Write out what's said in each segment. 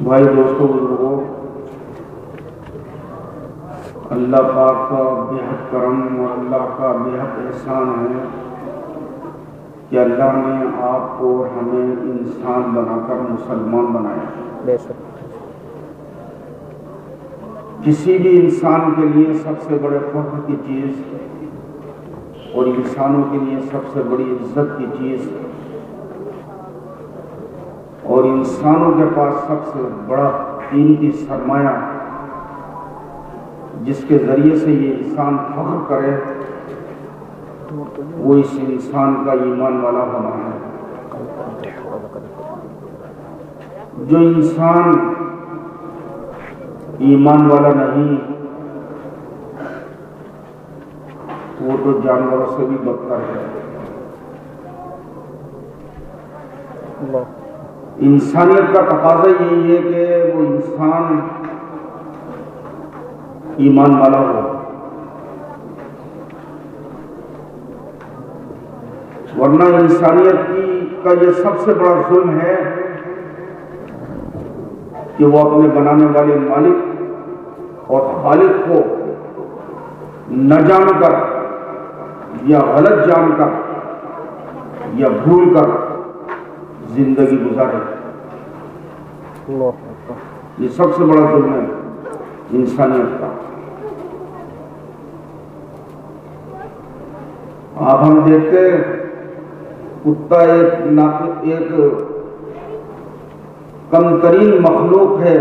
بھائی دوستوں بزرگوں، اللہ پاک کا بے حد کرم اور اللہ کا بے حد احسان ہے کہ اللہ نے آپ کو اور ہمیں انسان بنا کر مسلمان بنایا۔ بے شک کسی بھی انسان کے لیے سب سے بڑے فخر کی چیز اور انسانوں کے لیے سب سے بڑی عزت کی چیز اور انسانوں کے پاس سب سے بڑا قیمتی سرمایہ جس کے ذریعے سے یہ انسان فخر کرے وہ اس انسان کا ایمان والا ہونا ہے۔ جو انسان ایمان والا نہیں وہ تو جانوروں سے بھی بدتر ہے۔ انسانیت کا تقاضا یہی ہے کہ وہ انسان ایمان والا ہو، ورنہ انسانیت کا یہ سب سے بڑا ظلم ہے کہ وہ اپنے بنانے والے مالک اور خالق کو نہ جان کر یا غلط جان کر یا بھول کر زندگی گزارے۔ یہ سب سے بڑا ظلم ہے انسانیت کا۔ اب ہم دیکھتے کتا ایک کم ترین مخلوق ہے،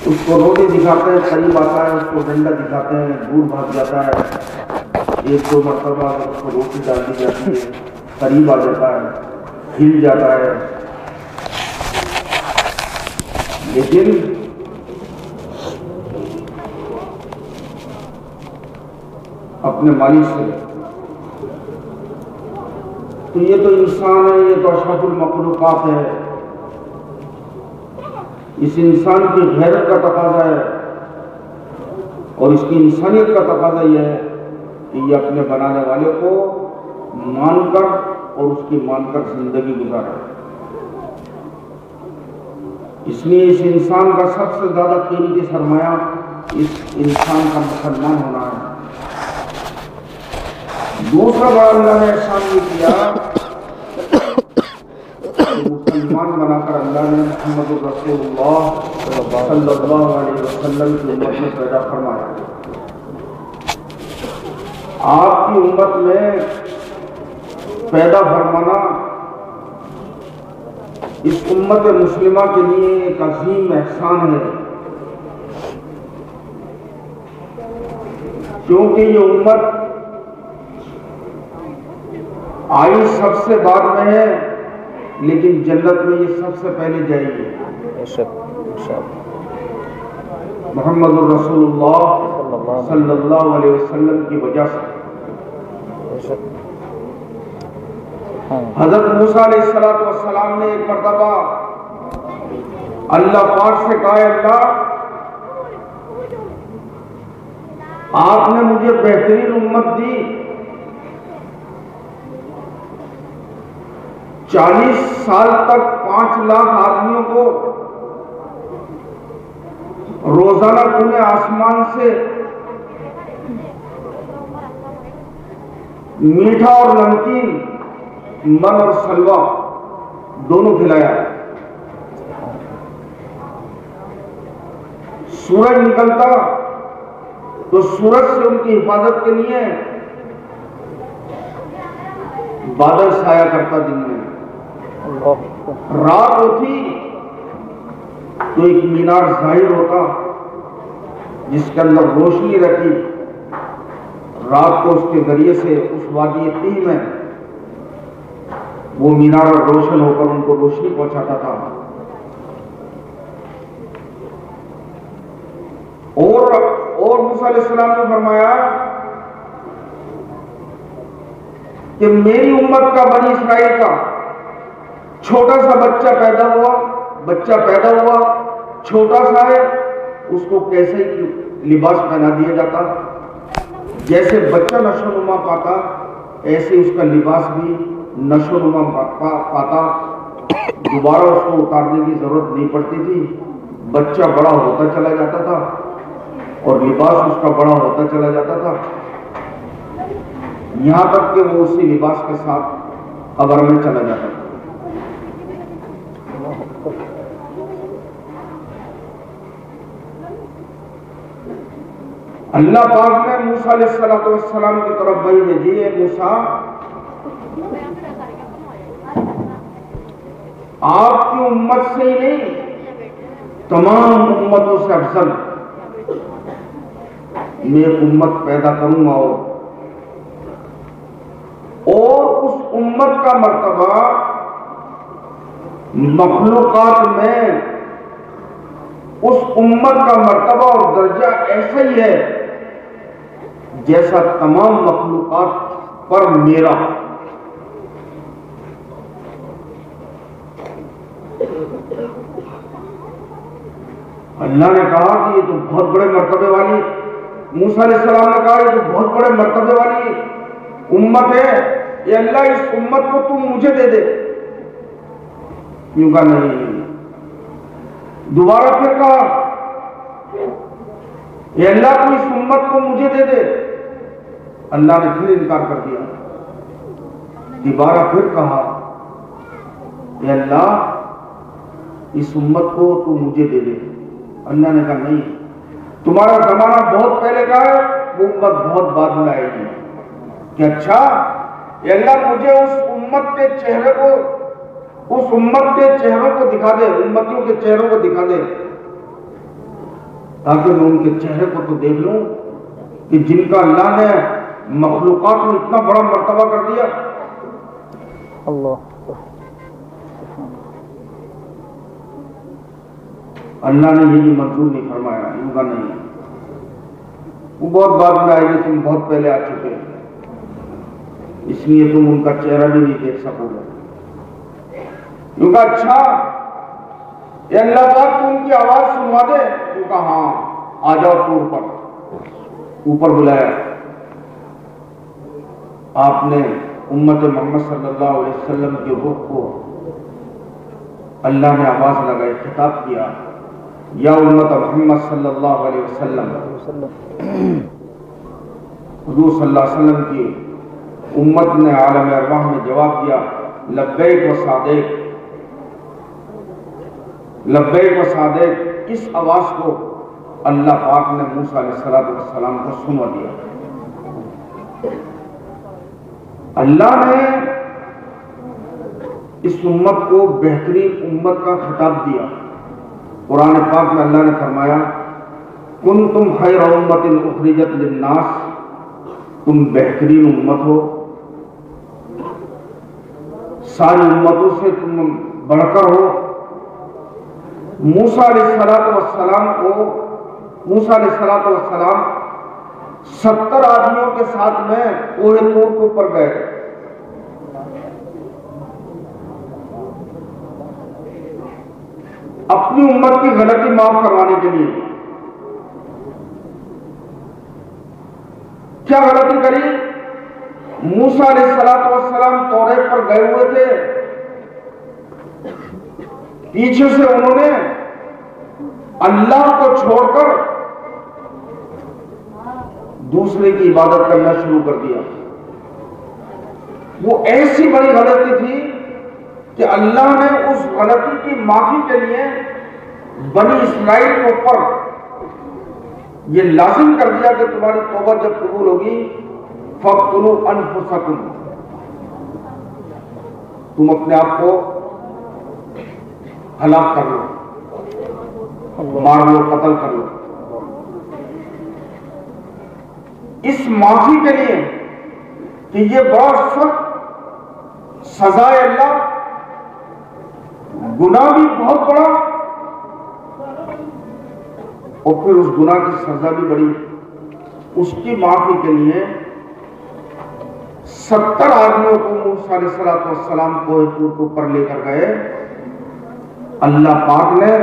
اس کو روٹی دکھاتے ہیں قریب آتا ہے، اس کو ڈنڈا دکھاتے ہیں دور بھاگ جاتا ہے، ایک دو مرتبہ اس کو روٹی ڈال دی جاتی ہے قریب آ جاتا ہے، ہل جاتا ہے، لیکن اپنے مالک سے تو یہ تو انسان ہے، یہ تو اشرف المخلوقات ہے۔ اس انسان کی غیرت کا تقاضا ہے اور اس کی انسانیت کا تقاضا یہ ہے کہ یہ اپنے بنانے والے کو مان کر اور اس کی مان کر زندگی گزارے۔ اس لیے اس انسان کا سب سے زیادہ قیمتی سرمایہ اس انسان کا مسلمان ہونا ہے۔ دوسرا بار اللہ نے احسان یہ کیا کہ مسلمان بنا کر اللہ نے محمد رسول اللہ صلی اللہ علیہ وسلم کی امت میں پیدا فرمایا۔ آپ کی امت میں پیدا فرمانا اس امت مسلمہ کے لیے ایک عظیم احسان ہے، کیونکہ یہ امت آئی سب سے بعد میں ہے لیکن جنت میں یہ سب سے پہلے جائے گی۔ محمد الرسول اللہ صلی اللہ علیہ وسلم کی وجہ سے حضرت موسیٰ علیہ السلام نے ایک مرتبہ اللہ پاک سے کہا، اللہ آپ نے مجھے بہترین امت دی، 40 سال تک 5 لاکھ آدمیوں کو روزانہ تم نے آسمان سے میٹھا اور نمکین، من اور سلوہ دونوں کھلایا۔ سورج نکلتا تو سورج سے ان کی حفاظت کے لیے بادل سایہ کرتا دن میں، رات ہوتی تو ایک مینار ظاہر ہوتا جس کے اندر روشنی رہتی، رات کو اس کے ذریعے سے اس وادی تیہ میں وہ مینار روشن ہو کر ان کو روشنی پہنچاتا تھا۔ اور موسیٰ علیہ السلام نے فرمایا کہ میری امت کا بنی اسرائیل کا چھوٹا سا بچہ پیدا ہوا چھوٹا سا ہے، اس کو کیسے لباس پہنا دیا جاتا، جیسے بچہ نشو نما پاتا ایسے اس کا لباس بھی نشو نما پاتا دوبارہ اس کو اتارنے کی ضرورت نہیں پڑتی تھی، بچہ بڑا ہوتا چلا جاتا تھا اور لباس اس کا بڑا ہوتا چلا جاتا تھا، یہاں تک کہ وہ اسی لباس کے ساتھ قبر میں چلا جاتا تھا۔ اللہ پاک نے موسیٰ علیہ السلام کی طرف وحی بھیجی، اے موسیٰ آپ کی امت سے ہی نہیں تمام امتوں سے افضل میں ایک امت پیدا کروں گا، اور اس امت کا مرتبہ مخلوقات میں اس امت کا مرتبہ اور درجہ ایسا ہی ہے جیسا تمام مخلوقات پر میرا۔ اللہ نے کہا کہ یہ تو بہت بڑے مرتبے والی، موسیٰ علیہ السلام نے کہا یہ تو بہت بڑے مرتبے والی امت ہے، یہ اللہ اس امت کو تم مجھے دے دے۔ یوں کہا نہیں، دوبارہ پھر کہا یہ اللہ کو اس امت کو مجھے دے دے، اللہ نے پھر انکار کر دیا۔ دوبارہ پھر کہا یہ اللہ اس امت کو تو مجھے دے دے، اللہ نے کہا نہیں، تمہارا زمانہ بہت پہلے کا ہے، وہ امت بہت بعد میں آئے گی۔ کہ اچھا یہ اللہ مجھے اس امت کے چہرے کو، اس امت کے چہروں کو دکھا دے، امتیوں کے چہروں کو دکھا دے، تاکہ میں ان کے چہرے کو تو دیکھ لوں کہ جن کا اللہ نے مخلوقات میں اتنا بڑا مرتبہ کر دیا۔ اللہ نے یہ بھی منظور نہیں فرمایا، یوں کا نہیں، وہ بہت بعد میں آئے گی، تم بہت پہلے آ چکے، اس لیے تم ان کا چہرہ بھی نہیں دیکھ سکو گے۔ یوں کہا اچھا یہ اللہ پاک تو ان کی آواز سنوا دے، یوں کہا ہاں آ جاؤ طور پر۔ اوپر بلایا، آپ نے امت محمد صلی اللہ علیہ وسلم کے رخ کو اللہ نے آواز لگائی، خطاب کیا، یا امت محمد صلی اللہ علیہ وسلم۔ حضور صلی اللہ علیہ وسلم کی امت نے عالم ارواح میں جواب دیا، لبیک و صادق، لبیک و صادق۔ اس آواز کو اللہ پاک نے موسیٰ علیہ السلام کو سنوا دیا۔ اللہ نے اس امت کو بہترین امت کا خطاب دیا۔ قرآن پاک میں اللہ نے فرمایا، کنتم خیر امت اخرجت للناس، تم بہترین امت ہو، ساری امتوں سے تم بڑھ کر ہو۔ موسیٰ علیہ السلام کو، موسیٰ علیہ السلام 70 آدمیوں کے ساتھ میں کوہ طور کے اوپر گئے، اپنی امت کی غلطی معاف کروانے کے لیے۔ کیا غلطی کری؟ موسیٰ علیہ السلام طور پر گئے ہوئے تھے، پیچھے سے انہوں نے اللہ کو چھوڑ کر دوسرے کی عبادت کرنا شروع کر دیا۔ وہ ایسی بڑی غلطی تھی کہ اللہ نے اس غلطی کی معافی کے لیے بنی اسرائیل کے اوپر یہ لازم کر دیا کہ تمہاری توبہ جب قبول ہوگی فَاقْتُلُوا أَنفُسَكُمْ، تم اپنے آپ کو ہلاک کر لو، مار لو، قتل کر لو۔ اس معافی کے لیے کہ یہ بڑا سخت سزا ہے، اللہ گناہ بھی بہت بڑا اور پھر اس گناہ کی سزا بھی بڑی، اس کی معافی کے لیے 70 آدمیوں کو موسیٰ علیہ السلام کوہ طور کے اوپر لے کر گئے۔ اللہ پاک نے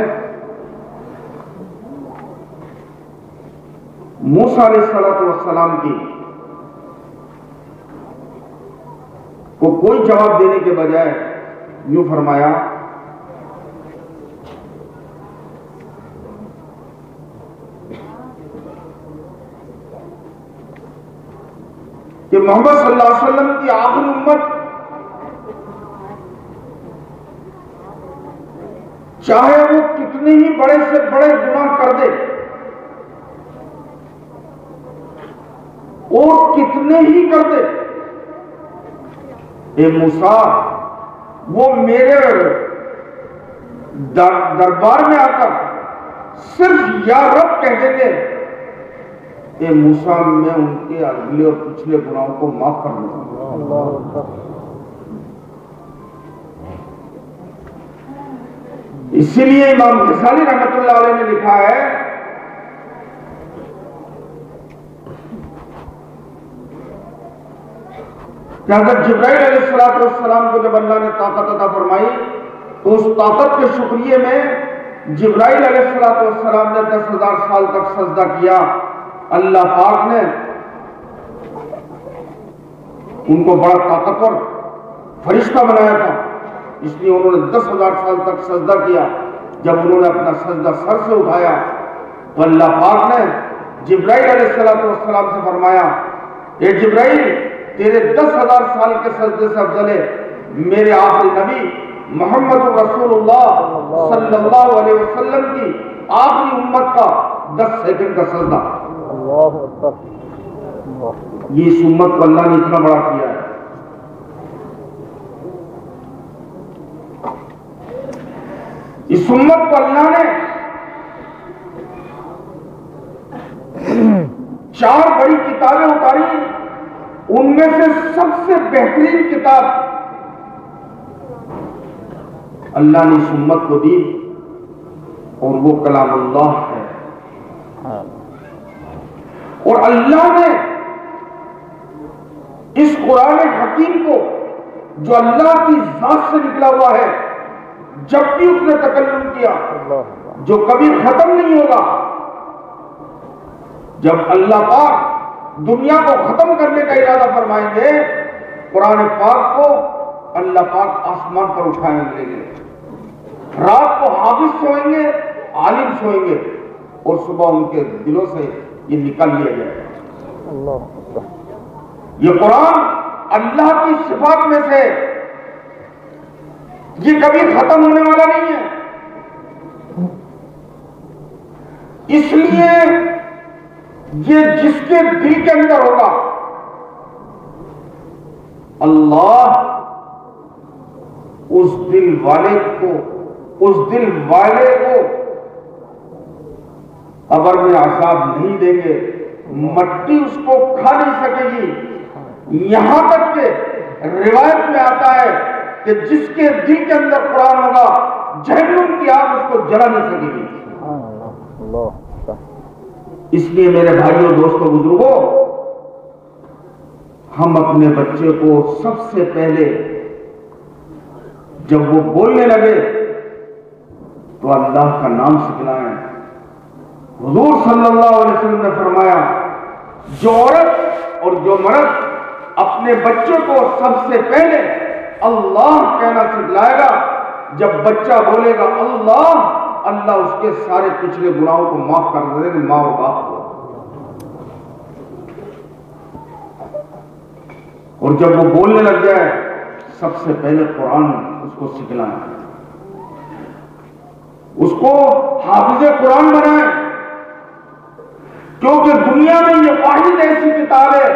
موسیٰ علیہ السلام کی کو کوئی جواب دینے کے بجائے یوں فرمایا، کہ محمد صلی اللہ علیہ وسلم کی آخری امت چاہے وہ کتنے ہی بڑے سے بڑے گناہ کر دے اور کتنے ہی کر دے، اے موسیٰ وہ میرے دربار میں آ کر صرف یا رب کہہ دیں گے، اے موسیٰ میں ان کے اگلے اور پچھلے گناہوں کو معاف کر دوں۔ اسی لیے امام غزالی رحمۃ اللہ علیہ نے لکھا ہے کہ حضرت جبرائیل علیہ السلام کو جب اللہ نے طاقت عطا فرمائی تو اس طاقت کے شکریہ میں جبرائیل علیہ السلام نے 10,000 سال تک سجدہ کیا۔ اللہ پاک نے ان کو بڑا طاقتور فرشتہ بنایا تھا، اس لیے انہوں نے 10,000 سال تک سجدہ کیا۔ جب انہوں نے اپنا سجدہ سر سے اٹھایا تو اللہ پاک نے جبرائیل علیہ السلام سے فرمایا، اے جبرائیل تیرے 10,000 سال کے سجدے سے افضل ہے میرے آخری نبی محمد رسول اللہ صلی اللہ علیہ وسلم کی آخری امت کا 10 سیکنڈ کا سجدہ۔ یہ اس امت کو اللہ نے اتنا بڑا کیا ہے۔ اس امت کو اللہ نے 4 بڑی کتابیں اتاری، ان میں سے سب سے بہترین کتاب اللہ نے اس امت کو دی اور وہ کلام اللہ ہے۔ اور اللہ نے اس قرآن حکیم کو جو اللہ کی ذات سے نکلا ہوا ہے، جب بھی اس نے تکلم کیا جو کبھی ختم نہیں ہوگا، جب اللہ پاک دنیا کو ختم کرنے کا ارادہ فرمائیں گے، قرآن پاک کو اللہ پاک آسمان پر اٹھائیں لیں گے، رات کو حافظ سوئیں گے، عالم سوئیں گے، اور صبح ان کے دلوں سے یہ نکال لیا جائے گا۔ یہ قرآن اللہ کی صفات میں سے، یہ کبھی ختم ہونے والا نہیں ہے، اس لیے یہ جس کے دل کے اندر ہوگا اللہ اس دل والے کو قبر میں عذاب نہیں دیں گے، مٹی اس کو کھا نہیں سکے گی، یہاں تک کہ روایت میں آتا ہے کہ جس کے دل کے اندر قرآن ہوگا جہنم کی آگ اس کو جلا نہیں سکے گی۔ اس لیے میرے بھائیوں، دوستوں، بزرگوں، ہم اپنے بچے کو سب سے پہلے جب وہ بولنے لگے تو اللہ کا نام سکھلائیں۔ حضور صلی اللہ علیہ وسلم نے فرمایا، جو عورت اور جو مرد اپنے بچے کو سب سے پہلے اللہ کہنا سکھلائے گا، جب بچہ بولے گا اللہ، اللہ اس کے سارے پچھلے گناہوں کو معاف کر دے گا، ماں اور باپ کو۔ اور جب وہ بولنے لگ جائے، سب سے پہلے قرآن اس کو سکھلائیں، اس کو حافظ قرآن بنائیں، کیونکہ دنیا میں یہ واحد ایسی کتاب ہے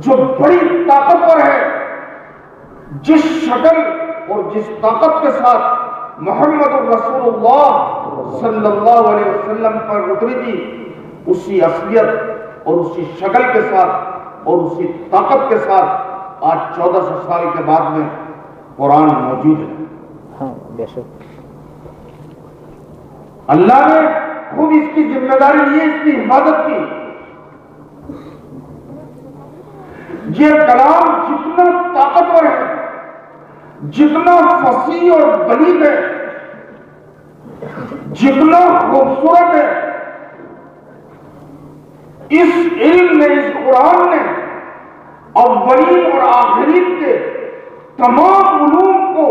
جو بڑی طاقتور ہے۔ جس شکل اور جس طاقت کے ساتھ محمد رسول اللہ صلی اللہ علیہ وسلم پر اتری تھی، اسی اصلیت اور اسی شکل کے ساتھ اور اسی طاقت کے ساتھ آج 1400 سال کے بعد میں قرآن موجود ہے۔ اللہ نے خود اس کی ذمہ داری لی، اس کی حفاظت کی۔ یہ کلام جتنا طاقتور ہے، جتنا فصیح اور بلیغ ہے، جتنا خوبصورت ہے، اس علم نے، اس قرآن نے اولین اور آخرین کے تمام علوم کو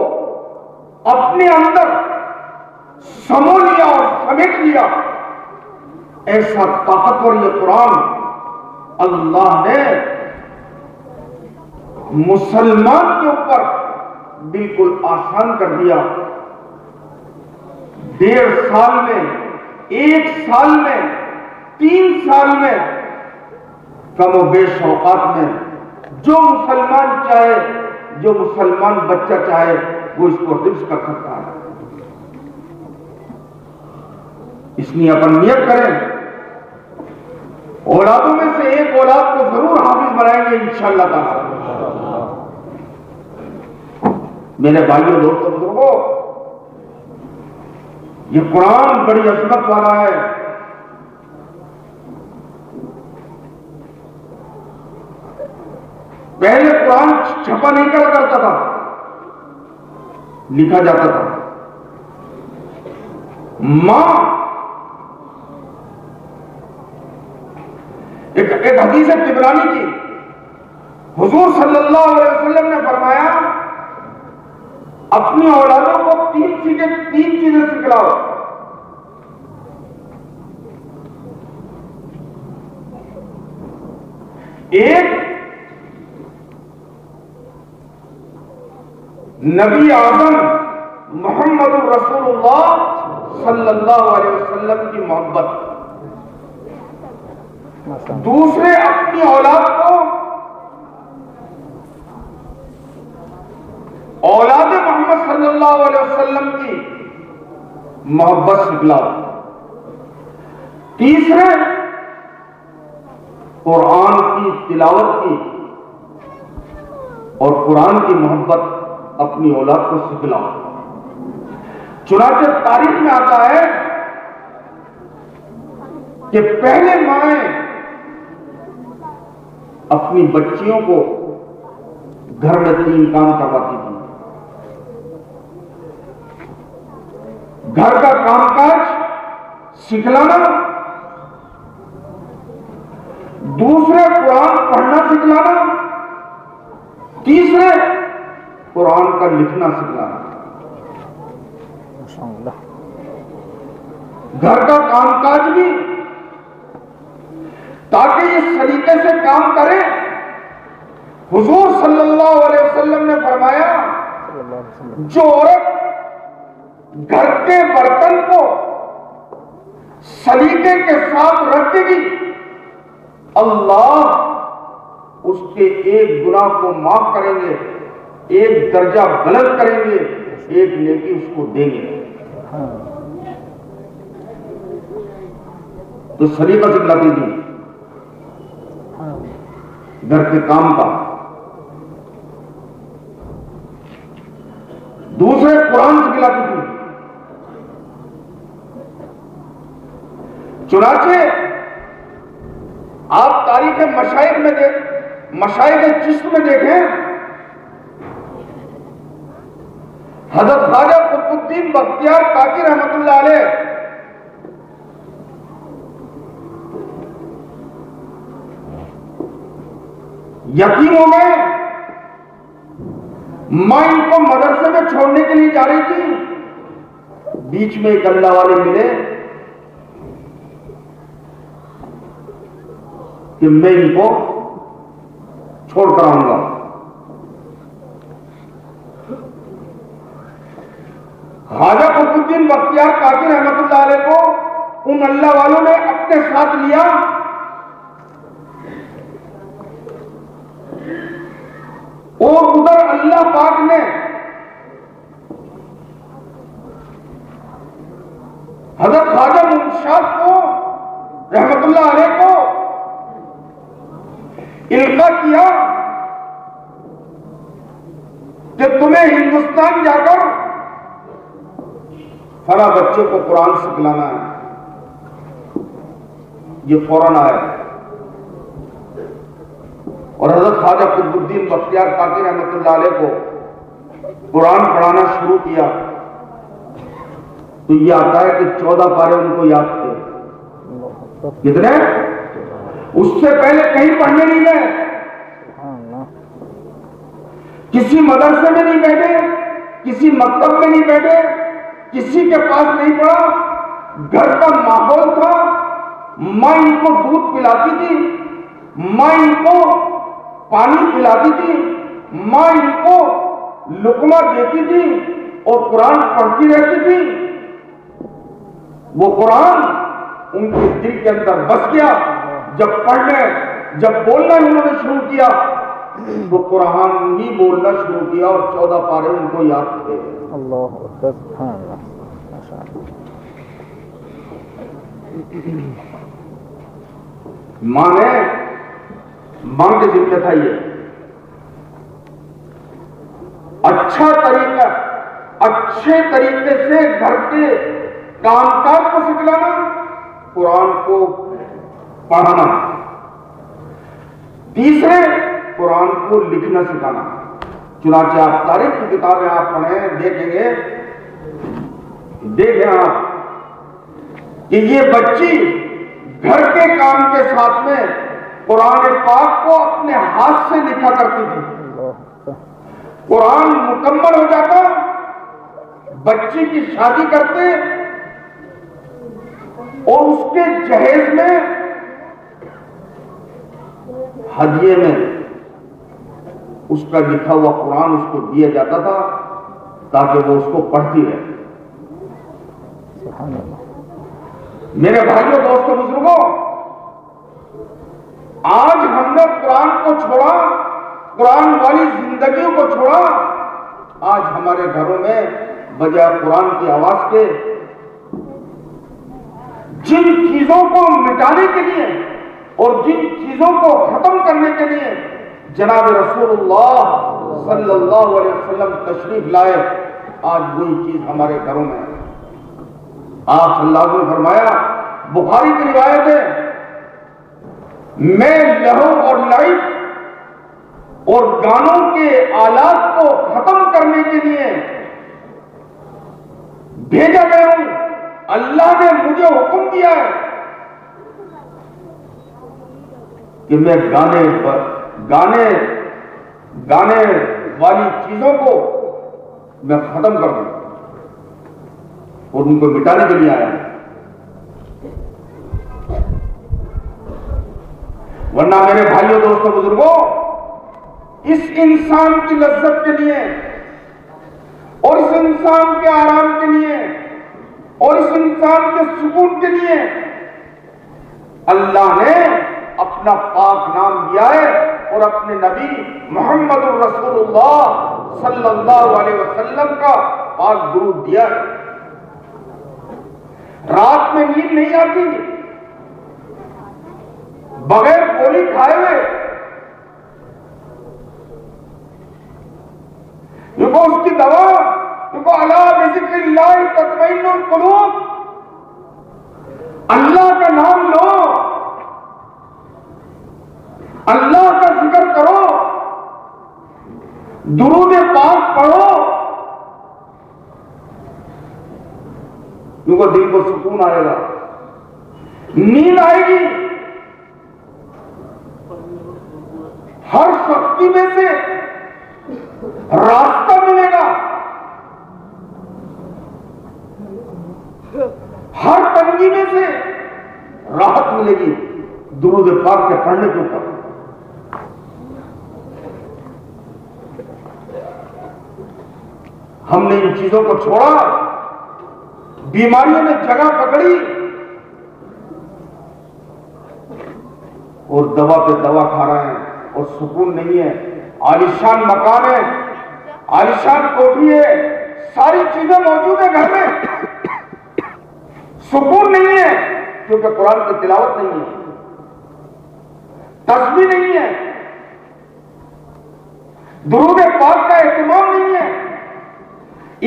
اپنے اندر سمو لیا اور سمیٹ لیا۔ ایسا طاقتور یہ قرآن اللہ نے مسلمان کے اوپر بالکل آسان کر دیا. 1.5 سال میں، 1 سال میں، 3 سال میں، کم و بیش اوقات میں جو مسلمان چاہے، جو مسلمان بچہ چاہے وہ اس کو حفظ کر سکتا ہے. اس لیے اپن نیت کریں، اولادوں میں سے ایک اولاد کو ضرور حافظ بنائیں گے انشاءاللہ تعالی. میرے بھائیوں دوستوں بزرگوں، یہ قرآن بڑی عظمت والا ہے. پہلے قرآن چھپا نہیں کرا کرتا تھا، لکھا جاتا تھا. ماں ایک حدیث طبرانی کی، حضور صلی اللہ علیہ وسلم نے فرمایا اپنی اولادوں کو 3 چیزیں سکھلاؤ. ایک، نبی اعظم محمد رسول اللہ صلی اللہ علیہ وسلم کی محبت. دوسرے، اپنی اولاد کو اولاد محمد صلی اللہ علیہ وسلم کی محبت سکھلاؤ. تیسرے، قرآن کی تلاوت کی اور قرآن کی محبت اپنی اولاد کو سکھلاؤ. چنانچہ تاریخ میں آتا ہے کہ پہلے مائیں اپنی بچیوں کو گھر میں 3 کام کرواتی تھی. گھر کا کام کاج سکھلانا، دوسرے قرآن پڑھنا سکھلانا، تیسرے قرآن کا لکھنا سکھلانا. گھر کا کام کاج بھی تاکہ یہ سلیقے سے کام کرے. حضور صلی اللہ علیہ وسلم نے فرمایا جو عورت گھر کے برتن کو سلیقے کے ساتھ رکھے گی، اللہ اس کے ایک گناہ کو معاف کریں گے، ایک درجہ بلند کریں گے، ایک نیکی اس کو دیں گے. تو سلیقہ سکھلاتی تھی گھر کے کام کا. دوسرے قرآن سکھلاتی تھی. چنانچہ آپ تاریخ مشائخ چشت میں دیکھیں، حضرت خواجہ قطب الدین بختیار کاکی رحمت اللہ علیہ یتیم ہو گئے. ماں ان کو مدرسے میں چھوڑنے کے لیے جا رہی تھی. بیچ میں ایک اللہ والے ملے کہ میں ان کو چھوڑ کر آؤں گا. خواجہ قطب الدین بختیار کاکی رحمت اللہ علیہ کو ان اللہ والوں نے اپنے ساتھ لیا اور ادھر اللہ پاک نے حضرت خواجہ منشاد کو رحمت اللہ علیہ کو القا کیا کہ تمہیں ہندوستان جا کر فلاں بچے کو قرآن سکھلانا ہے. یہ فوراً آئے اور حضرت خواجہ قطب الدین بختیار کاکی رحمت اللہ علیہ کو قرآن پڑھانا شروع کیا. تو یہ آتا ہے کہ 14 پارے ان کو یاد تھے. کتنے؟ اس سے پہلے کہیں پڑھنے نہیں گئے، کسی مدرسے میں نہیں بیٹھے، کسی مکتب میں نہیں بیٹھے، کسی کے پاس نہیں پڑھا. گھر کا ماحول تھا ماں ان کو دودھ پلاتی تھی، ماں ان کو پانی پلاتی تھی، ماں ان کو لقمہ دیتی تھی اور قرآن پڑھتی رہتی تھی. وہ قرآن ان کے دل کے اندر بس گیا. جب پڑھنے، جب بولنا انہوں نے شروع کیا تو قرآن ہی بولنا شروع کیا اور 14 پارے ان کو یاد تھے. اللہ اکبر، سبحان اللہ، ماشاء اللہ. ماں کے ذمہ تھا یہ اچھا طریقہ، اچھے طریقے سے گھر کے کام کاج کو سکھلانا، قرآن کو پڑھانا. تیسرے، قرآن کو لکھنا سکھانا. چنانچہ آپ تاریخ کی کتابیں آپ پڑھیں، دیکھیں آپ کہ یہ بچی گھر کے کام کے ساتھ میں قرآن پاک کو اپنے ہاتھ سے لکھا کرتی تھی. قرآن مکمل ہو جاتا، بچی کی شادی کرتے اور اس کے جہیز میں ہدیے میں اس کا لکھا ہوا قرآن اس کو دیا جاتا تھا تاکہ وہ اس کو پڑھتی رہے. میرے بھائیوں، دوستوں، بزرگوں، آج ہم نے قرآن کو چھوڑا، قرآن والی زندگیوں کو چھوڑا. آج ہمارے گھروں میں بجائے قرآن کی آواز کے جن چیزوں کو مٹانے کے لیے اور جن چیزوں کو ختم کرنے کے لیے جناب رسول اللہ صلی اللہ علیہ وسلم تشریف لائے، آج وہی چیز ہمارے گھروں میں ہے. آپ صلی اللہ علیہ وسلم نے فرمایا، بخاری کی روایت ہے، میں لہو اور لعب اور گانوں کے آلات کو ختم کرنے کے لیے بھیجا گیا ہوں. اللہ نے مجھے حکم دیا ہے کہ میں گانے والی چیزوں کو میں ختم کر دوں اور ان کو مٹانے کے لیے آیا ہوں. ورنہ میرے بھائیوں، دوستوں، بزرگوں، اس انسان کی لذت کے لیے اور اس انسان کے آرام کے لیے اور اس انسان کے سکون کے لیے اللہ نے اپنا پاک نام دیا ہے اور اپنے نبی محمد الرسول اللہ صلی اللہ علیہ وسلم کا پاک درود دیا ہے. رات میں نیند نہیں آتی بغیر گولی کھائے ہوئے، دیکھو اس کی دوا، دیکھو الا بذکر اللہ تطمئن القلوب. اللہ کا نام لو، اللہ کا ذکر کرو، درود پاک پڑھو، کیونکہ دل کو سکون آئے گا، نیند آئے گی. ہر سختی میں سے راستہ ملے گا، ہر تنگی میں سے راحت ملے گی درود پاک کے پڑھنے کے اوپر. ہم نے ان چیزوں کو چھوڑا، بیماریوں نے جگہ پکڑی اور دوا پہ دوا کھا رہے ہیں اور سکون نہیں ہے. عالیشان مکان ہے، عالیشان کوٹھی ہے، ساری چیزیں موجود ہیں گھر میں، سکون نہیں ہے کیونکہ قرآن کی تلاوت نہیں ہے، تسبیح نہیں ہے، درود پاک کا اہتمام نہیں ہے،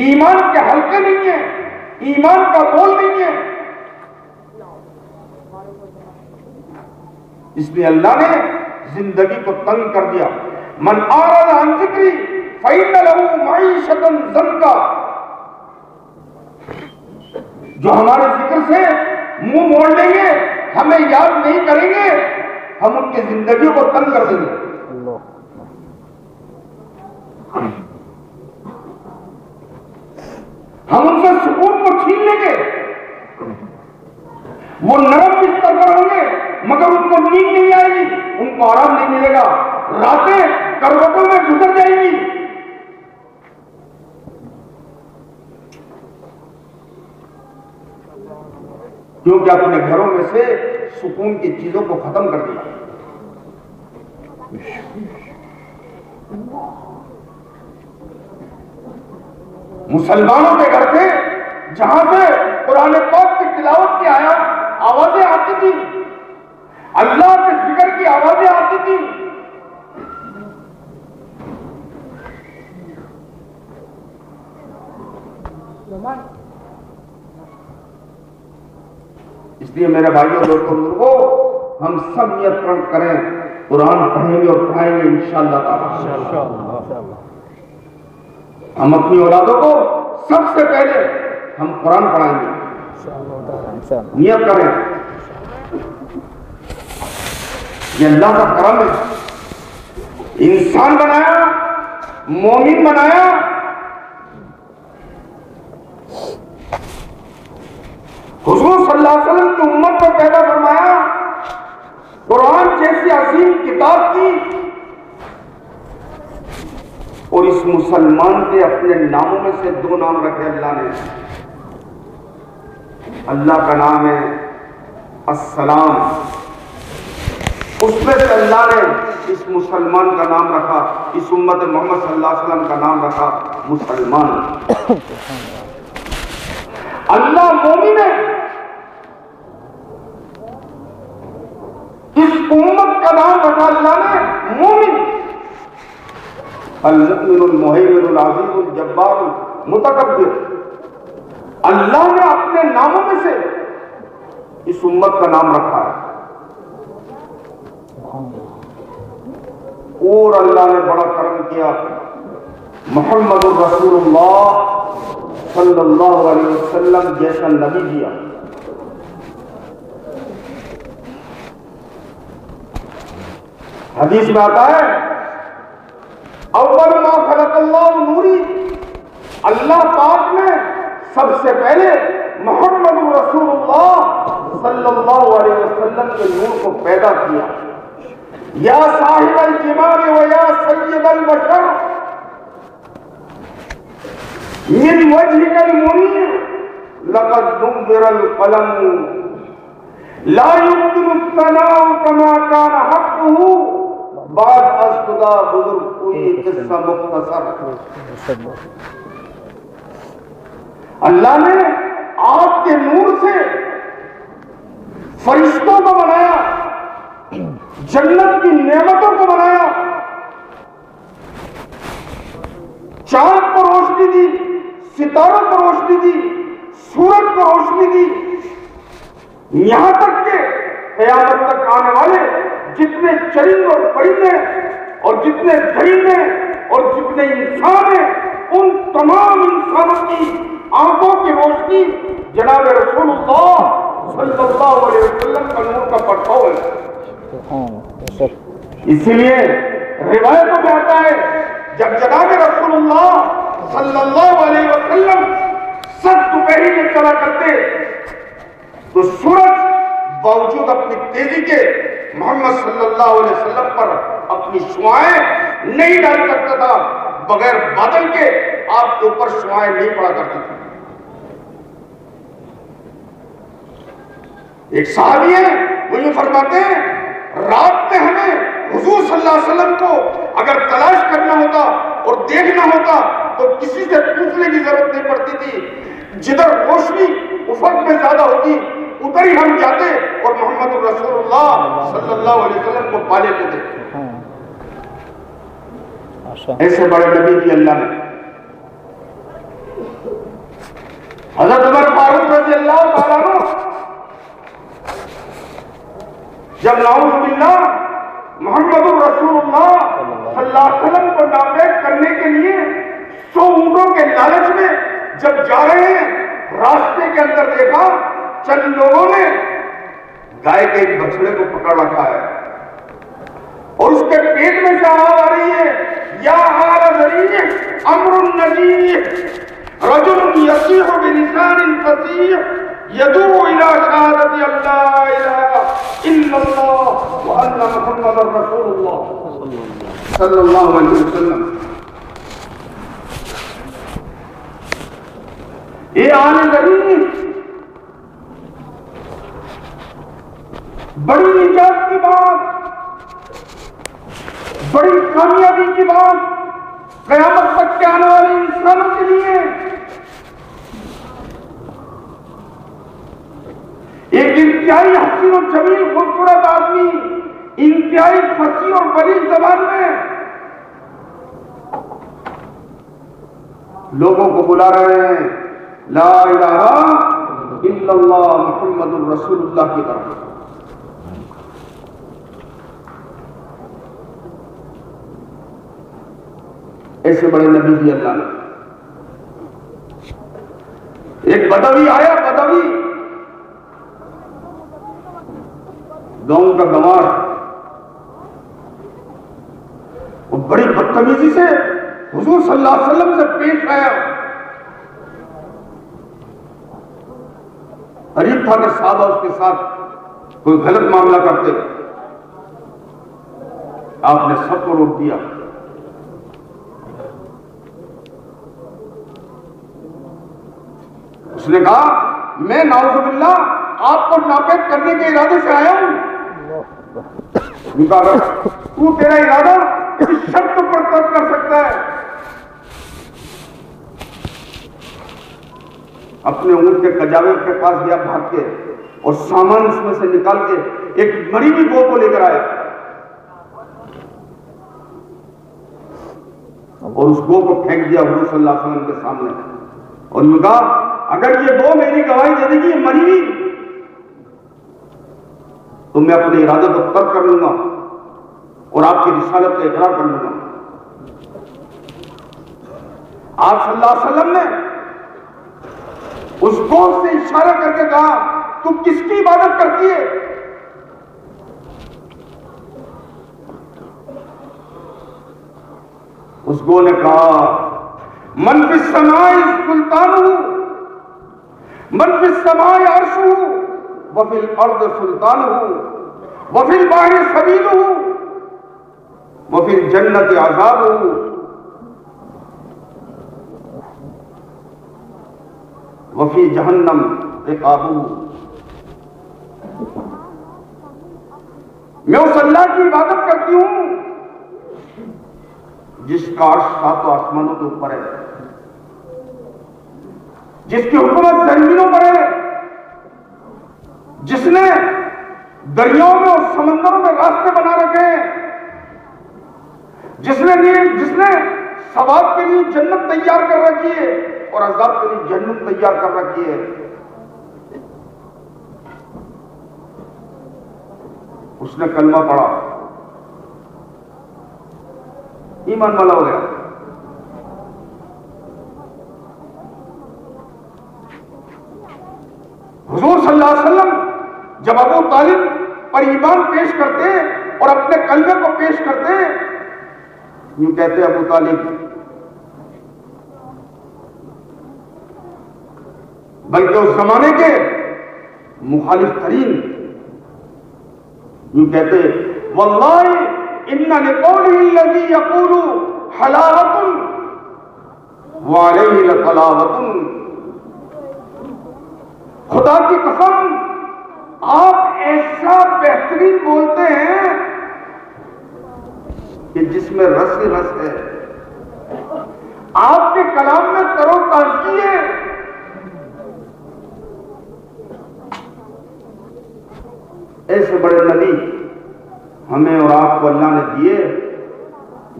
ایمان کے حلقے نہیں ہے، ایمان کا بول نہیں ہے. اس لیے اللہ نے زندگی کو تنگ کر دیا. من اعرض عن ذکری فإن له معیشۃ ضنکا. جو ہمارے ذکر سے منہ موڑ لیں گے، ہمیں یاد نہیں کریں گے، ہم ان کی زندگیوں کو تنگ کر دیں گے. ہم ان سے سکون کو چھین لیں گے. وہ نرم بستر پر کو نیند نہیں آئے گی، ان کو آرام نہیں ملے گا، راتیں کروٹوں میں گزر جائیں گی۔ کیونکہ اپنے گھروں میں سے سکون کی چیزوں کو ختم کر دیا۔ مسلمانوں کے گھر تھے جہاں سے قرآن پاک کی تلاوت کی آوازیں آتی تھی، اللہ کے ذکر کی آوازیں آتی تھی۔ اس لیے میرے بھائیوں دوستوں بزرگوں، ہم سب نیت کریں، قرآن پڑھیں گے اور پڑھائیں گے انشاءاللہ تعالی۔ ہم اپنی اولادوں کو سب سے پہلے ہم قرآن پڑھائیں گے، نیت کریں۔ یہ اللہ کا کرم ہے، انسان بنایا، مومن بنایا، حضور صلی اللہ علیہ وسلم کی امت کو پیدا فرمایا، قرآن جیسی عظیم کتاب کی، اور اس مسلمان کے اپنے ناموں میں سے 2 نام رکھے اللہ نے۔ اللہ کا نام ہے السلام، اس میں سے اللہ نے اس مسلمان کا نام رکھا، اس امت محمد صلی اللہ علیہ وسلم کا نام رکھا مسلمان۔ اللہ مومن ہے، اس امت کا نام رکھا اللہ نے مومن۔ المؤمن المہیمن العزیز الجبار المتکبر، اللہ نے اپنے ناموں میں سے اس امت کا نام رکھا ہے، اور اللہ نے بڑا کرم کیا، محمد الرسول اللہ صلی اللہ علیہ وسلم جیسا نبی دیا۔ حدیث میں آتا ہے اول ما خلق اللہ نوری، اللہ پاک نے سب سے پہلے محمد رسول اللہ صلی اللہ علیہ وسلم کے نور کو پیدا کیا۔ یا صاحب الجمال و یا سید البشر من وجهك المنیر لقد نور القلم لا يمكن الثناء كما كان حقه بعد از خدا بزرگ کوئی قصہ مختصر۔ اللہ نے آپ کے نور سے فرشتوں کو بنایا، جنت کی نعمتوں کو بنایا، چاند کو روشنی دی، ستاروں کو روشنی دی، سورج کو روشنی دی، یہاں تک کہ قیامت تک آنے والے جتنے چرند اور پرندے اور جتنے درندے اور جتنے انسان ہیں، ان تمام انسانوں کی آنکھوں کی روشنی جناب رسول اللہ صلی اللہ علیہ وسلم کا نور کا پرتو ہے۔ اسی لیے روایتوں میں آتا ہے جب جناب رسول اللہ صلی اللہ علیہ وسلم سب دوپہری میں چلا کرتے تو سورج باوجود اپنی تیزی کے محمد صلی اللہ علیہ وسلم پر اپنی شعاعیں نہیں ڈال سکتا تھا، بغیر بادل کے آپ کے اوپر شعاعیں نہیں پڑا کرتی تھی۔ ایک صحابی ہے وہ یہ فرماتے ہیں رات میں ہمیں حضور صلی اللہ علیہ وسلم کو اگر تلاش کرنا ہوتا اور دیکھنا ہوتا تو کسی سے پوچھنے کی ضرورت نہیں پڑتی تھی، جدھر روشنی افق میں زیادہ ہوتی ادھر ہی ہم جاتے اور محمد رسول اللہ صلی اللہ علیہ وسلم کو پا لیتے تھے۔ ایسے بڑے نبی کی اللہ نے حضرت عمر فاروق رضی اللہ تعالیٰ عنہ جب نعوذ باللہ محمد رسول اللہ صلی اللہ علیہ وسلم کو ناپید کرنے کے لیے 100 اونٹوں کے لالچ میں جب جا رہے ہیں، راستے کے اندر دیکھا چند لوگوں نے گائے کے ایک بچڑے کو پکڑ رکھا ہے اور اس کے پیٹ میں سے آواز آ رہی ہے یا آل ذریع امر النجیع رجل یصیح بلسان فصیح يدعو إلى شهادة أن لا إله إلا الله وأن محمد رسول الله صلی اللہ علیہ وسلم. یہ آنے لگی بڑی نجات کی بات، بڑی کامیابی کی بات قیامت تک کے آنے والے انسانوں کے لیے. ایک انتہائی حسین و جمیل خوبصورت آدمی انتہائی فصیح اور بلیغ زبان میں لوگوں کو بلا رہے ہیں لا الہ الا اللہ محمد الرسول اللہ کی طرف. ایسے بڑے نبی دی اللہ نے. ایک بدوی آیا، بدوی گاؤں کا گنوار، وہ بڑی بدتمیزی سے حضور صلی اللہ علیہ وسلم سے پیش آیا. قریب تھا کہ صحابہ اس کے ساتھ کوئی غلط معاملہ کرتے، آپ نے سب کو روک دیا. اس نے کہا میں نعوذ باللہ آپ کو ناپید کرنے کے ارادے سے آیا ہوں. تو تیرا ارادہ اس شرط پر ترک کر سکتا ہے. اپنے اونٹ کے کجاوے کے پاس گیا بھاگ کے، اور سامان اس میں سے نکال کے ایک مری ہوئی گو کو لے کر آیا اور اس گو کو پھینک دیا حضور صلی اللہ علیہ وسلم کے سامنے اور یوں کہا اگر یہ گو میری گواہی دے دے گی یہ مری ہوئی تو میں اپنے ارادے کو ترک کر لوں گا اور آپ کی رسالت کا اقرار کر لوں گا. آپ صلی اللہ علیہ وسلم نے اس گو سے اشارہ کر کے کہا تو کس کی عبادت کرتی ہے؟ اس گو نے کہا من فی السماء سلطانہ من فی السماء عرشہ وفی الارض سلطانہ وفی البحر سبیلہ وفی الجنت عذابہ وفی جہنم عقابہ. میں اس اللہ کی عبادت کرتی ہوں جس کا عرش ساتوں آسمانوں کے اوپر ہے، جس کی حکومت زمینوں پر ہے، جس نے دریاؤں میں اور سمندروں میں راستے بنا رکھے ہیں، جس نے ثواب کے لیے جنت تیار کر رکھی ہے اور عذاب کے لیے جہنم تیار کر رکھی ہے. اس نے کلمہ پڑھا، ایمان والا ہو گیا. حضور صلی اللہ علیہ وسلم جب ابو طالب پر ایمان پیش کرتے اور اپنے کلمے کو پیش کرتے، یوں کہتے ابو طالب بلکہ اس زمانے کے مخالف ترین یوں کہتے واللہ ان لقوله الذي يقول حلاوة وعليه لطلاوة. خدا کی قسم آپ ایسا بہترین بولتے ہیں کہ جس میں رس ہی رس ہے. آپ کے کلام میں تر و تازگی ہے. ایسے بڑے نبی ہمیں اور آپ کو اللہ نے دیے،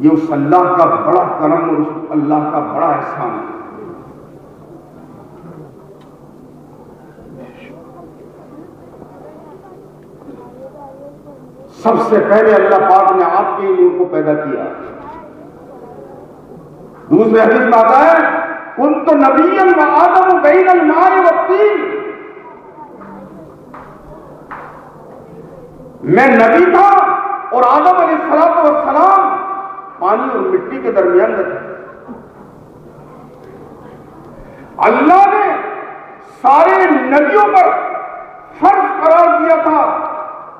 یہ اس اللہ کا بڑا کرم اور اس اللہ کا بڑا احسان ہے. سب سے پہلے اللہ پاک نے آپ کے نور کو پیدا کیا. دوسرے حدیث میں آتا ہے کنت نبیا وآدم بین الماء والطین، میں نبی تھا اور آدم علیہ السلام پانی اور مٹی کے درمیان میں تھے. اللہ نے سارے نبیوں پر فرض قرار دیا تھا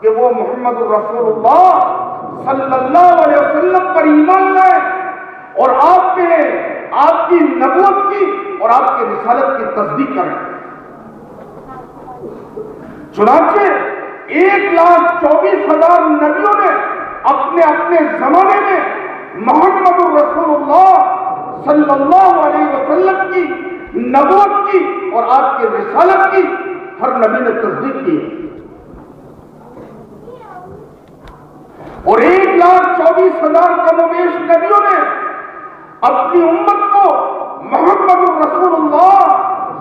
کہ وہ محمد الرسول اللہ صلی اللہ علیہ وسلم پر ایمان لائے اور آپ کی نبوت کی اور آپ کی رسالت کی تصدیق کریں۔ چنانچہ 1,24,000 نبیوں نے اپنے اپنے زمانے میں محمد الرسول اللہ صلی اللہ علیہ وسلم کی نبوت کی اور آپ کی رسالت کی ہر نبی نے تصدیق کی، اور 1,24,000 کم و بیش نبیوں نے اپنی امت کو محمد الرسول اللہ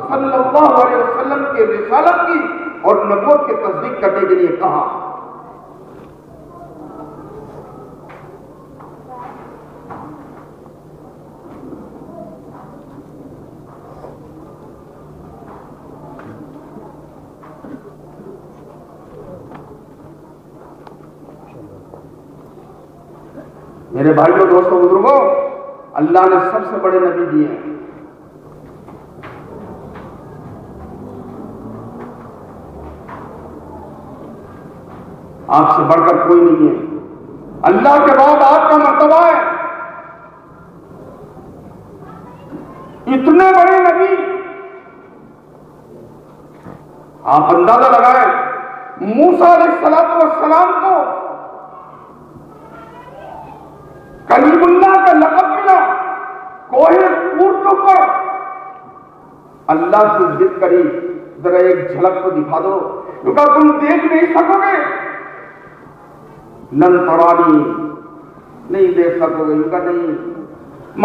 صلی اللہ علیہ وسلم کی رسالت کی اور نبوت کی تصدیق کرنے کے لیے کہا۔ میرے بھائیوں، دوستوں، بزرگوں، اللہ نے سب سے بڑے نبی دیے ہیں۔ آپ سے بڑھ کر کوئی نہیں ہے، اللہ کے بعد آپ کا مرتبہ ہے۔ اتنے بڑے نبی، آپ اندازہ لگائیں، موسیٰ علیہ السلام کو کلیم اللہ کا لقب ملا، کوہ طور کے اوپر اللہ سے ضد کری، ذرا ایک جھلک کو دکھا دو، کیونکہ تم دیکھ نہیں سکو گے، لن ترانی، نہیں دیکھ سکو گے، کیونکہ نہیں،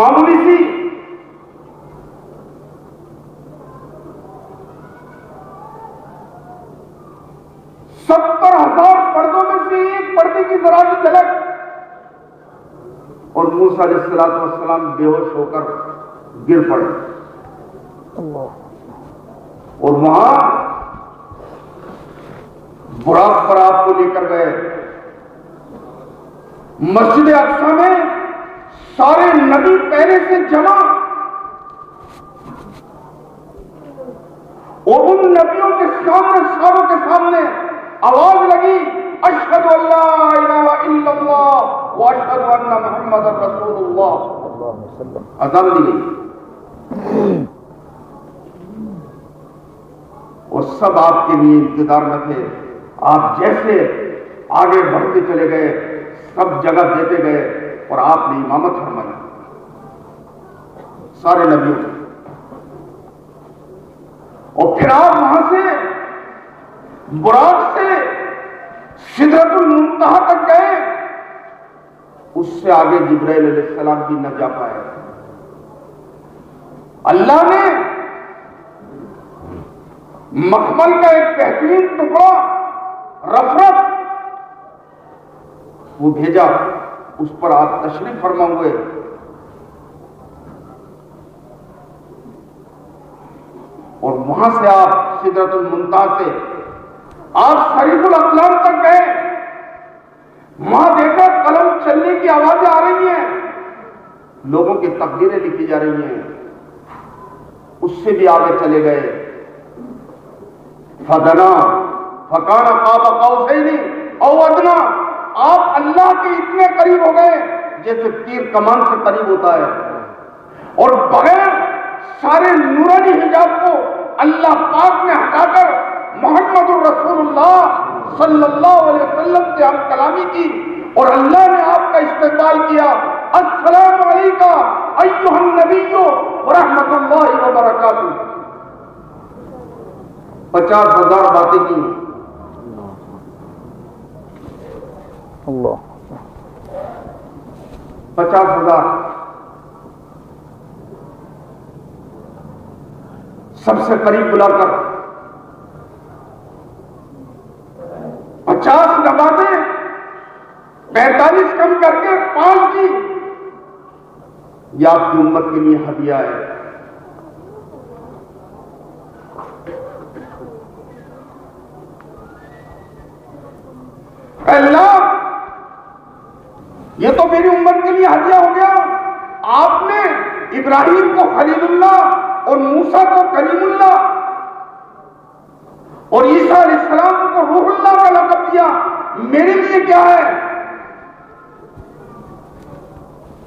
معمولی سی پردوں میں سے ایک پردے کی ذرا سی جھلک، اور موسیٰ علیہ السلام بے ہوش ہو کر گر پڑے، اور وہاں براق پر آپ کو لے کر گئے، مسجد اقصی میں سارے نبی پہلے سے جمع، اور ان نبیوں کے سامنے، ساروں کے سامنے آواز لگی، اشہد ان لا الہ الا اللہ واشہد ان محمد رسول اللہ، اذان دی گئی، اور سب آپ کے لیے انتظار میں تھے۔ آپ جیسے آگے بڑھتے چلے گئے، سب جگہ دیتے گئے، اور آپ نے امامت فرمائی سارے نبیوں نے، اور پھر آپ وہاں سے براق سے سدرۃ المنتہا تک گئے، اس سے آگے جبرائیل علیہ السلام بھی نہ جا پائے۔ اللہ نے مخمل کا ایک بہترین ٹکڑا رفرت وہ بھیجا، اس پر آپ تشریف فرما ہوئے، اور وہاں سے آپ سدرۃ المنتہا سے آپ صریف الاقلام تک گئے، وہاں دیکھا قلم چلنے کی آوازیں آ رہی ہیں، لوگوں کی تقدیریں لکھی جا رہی ہیں، اس سے بھی آگے چلے گئے، فدنا فکان قاب قوسین او ادنا، آپ اللہ کے اتنے قریب ہو گئے جیسے تیر کمان سے قریب ہوتا ہے، اور بغیر سارے نورانی حجاب کو اللہ پاک نے ہٹا کر محمد الرسول اللہ صلی اللہ علیہ وسلم سے ہم کلامی کی، اور اللہ نے آپ کا استقبال کیا، السلام علیکہ ایھا النبی ورحمۃ اللہ وبرکاتہ۔ 50,000 باتیں کی، اللہ 50,000 سب سے قریب بلا کر 50 نمازیں 45 کم کر کے 5 کی، یہ آپ کی امت کے لیے ہدیہ ہے۔ اے اللہ، یہ تو میری امت کے لیے ہدیہ ہو گیا، آپ نے ابراہیم کو خلیل اللہ اور موسیٰ کو کلیم اللہ اور عیسیٰ علیہ السلام کو روح اللہ کا لقب دیا، میرے لیے کیا ہے؟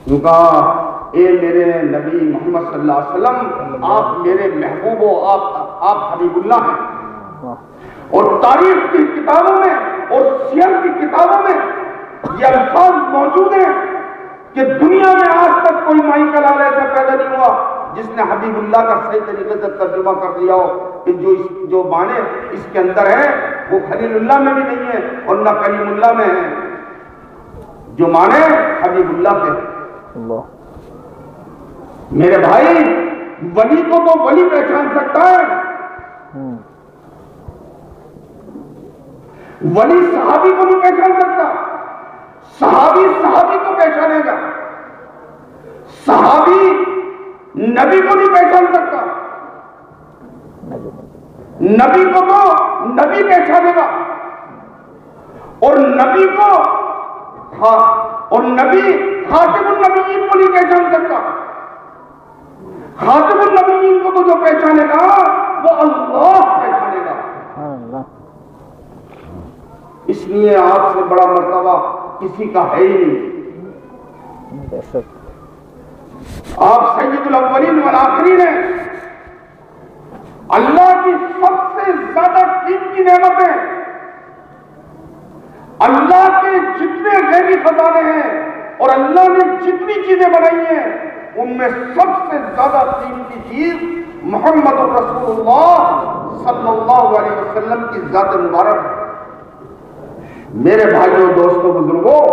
یوں کہا اے میرے نبی محمد صلی اللہ علیہ وسلم، آپ میرے محبوب ہو، آپ حبیب اللہ ہیں۔ اور تاریخ کی کتابوں میں اور سیر کی کتابوں میں یہ الفاظ موجود ہیں کہ دنیا میں آج تک کوئی مائی کلال ایسا پیدا نہیں ہوا جس نے حبیب اللہ کا صحیح طریقے سے ترجمہ کر دیا ہو کہ جو معنی اس کے اندر ہے وہ خلیل اللہ میں بھی نہیں ہے اور نہ کلیم اللہ میں ہے، جو معنی حبیب اللہ کے ہیں۔ میرے بھائی، ولی کو تو ولی پہچان سکتا ہے، ولی صحابی کو نہیں پہچان سکتا، صحابی صحابی کو پہچانے گا، صحابی نبی کو نہیں پہچان سکتا، نبی کو تو نبی پہچانے گا، اور نبی کو اور نبی خاتم النبیین کو نہیں پہچان سکتا۔ خاتم النبیین کو تو جو پہچانے گا وہ اللہ پہچانے گا۔ اس لیے آپ سے بڑا مرتبہ کسی کا ہے ہی نہیں، آپ سید الاولین والآخرین ہیں۔ اللہ کی سب سے زیادہ قیمتی نعمتیں، اللہ کے جتنے غیبی خزانے ہیں اور اللہ نے جتنی چیزیں بنائی ہیں ان میں سب سے زیادہ قیمتی چیز محمد رسول اللہ صلی اللہ علیہ وسلم کی ذات مبارک ہے۔ میرے بھائیوں، دوستوں، بزرگوں،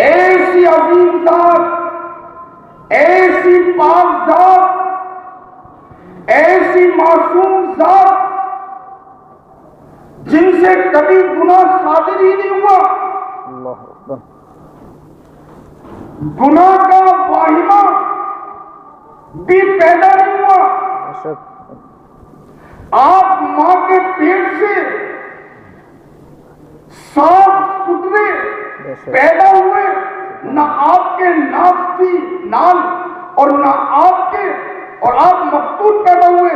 ایسی عظیم ذات، ایسی پاک ذات، ایسی معصوم ذات جن سے کبھی گناہ صادر ہی نہیں ہوا، گناہ کا واہمہ بھی پیدا نہیں ہوا، آپ ماں کے پیٹ سے صاف ستھرے پیدا ہوئے، نہ آپ کے ناف تھی نال اور نہ آپ مقتول پیدا ہوئے،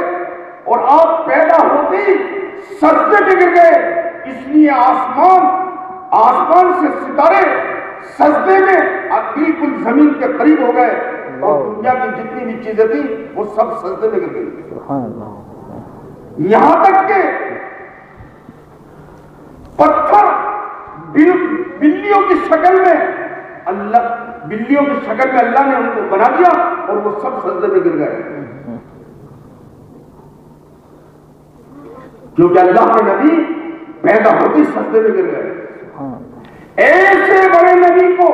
اور آپ پیدا ہوتے ہی سجدے پہ گر گئے، اس لیے آسمان سے ستارے سجدے میں بالکل زمین کے قریب ہو گئے، اور دنیا کی جتنی بھی چیزیں تھیں وہ سب سجدے میں گر گئی۔ یہاں تک کہ پتھر بلیوں کی شکل میں اللہ نے ان کو بنا دیا اور وہ سب سجدے میں گر گئے، کیونکہ اللہ کے نبی پیدا ہوتے سجدے میں گر گئے۔ ایسے بڑے نبی کو،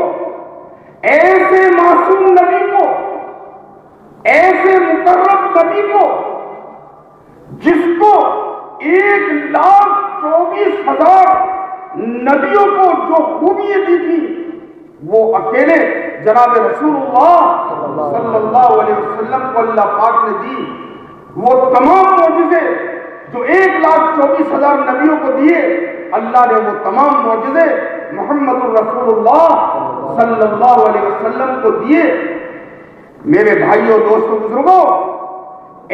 ایسے معصوم نبی کو، ایسے مقرب نبی کو، جس کو 1,24,000 نبیوں کو جو خوبیاں دی تھی وہ اکیلے جناب رسول اللہ صلی اللہ علیہ وسلم کو اللہ پاک نے دی، وہ تمام معجزے جو 1,24,000 نبیوں کو دیے، اللہ نے وہ تمام معجزے محمد الرسول اللہ صلی اللہ علیہ وسلم کو دیے۔ میرے بھائیوں، دوستوں، بزرگوں،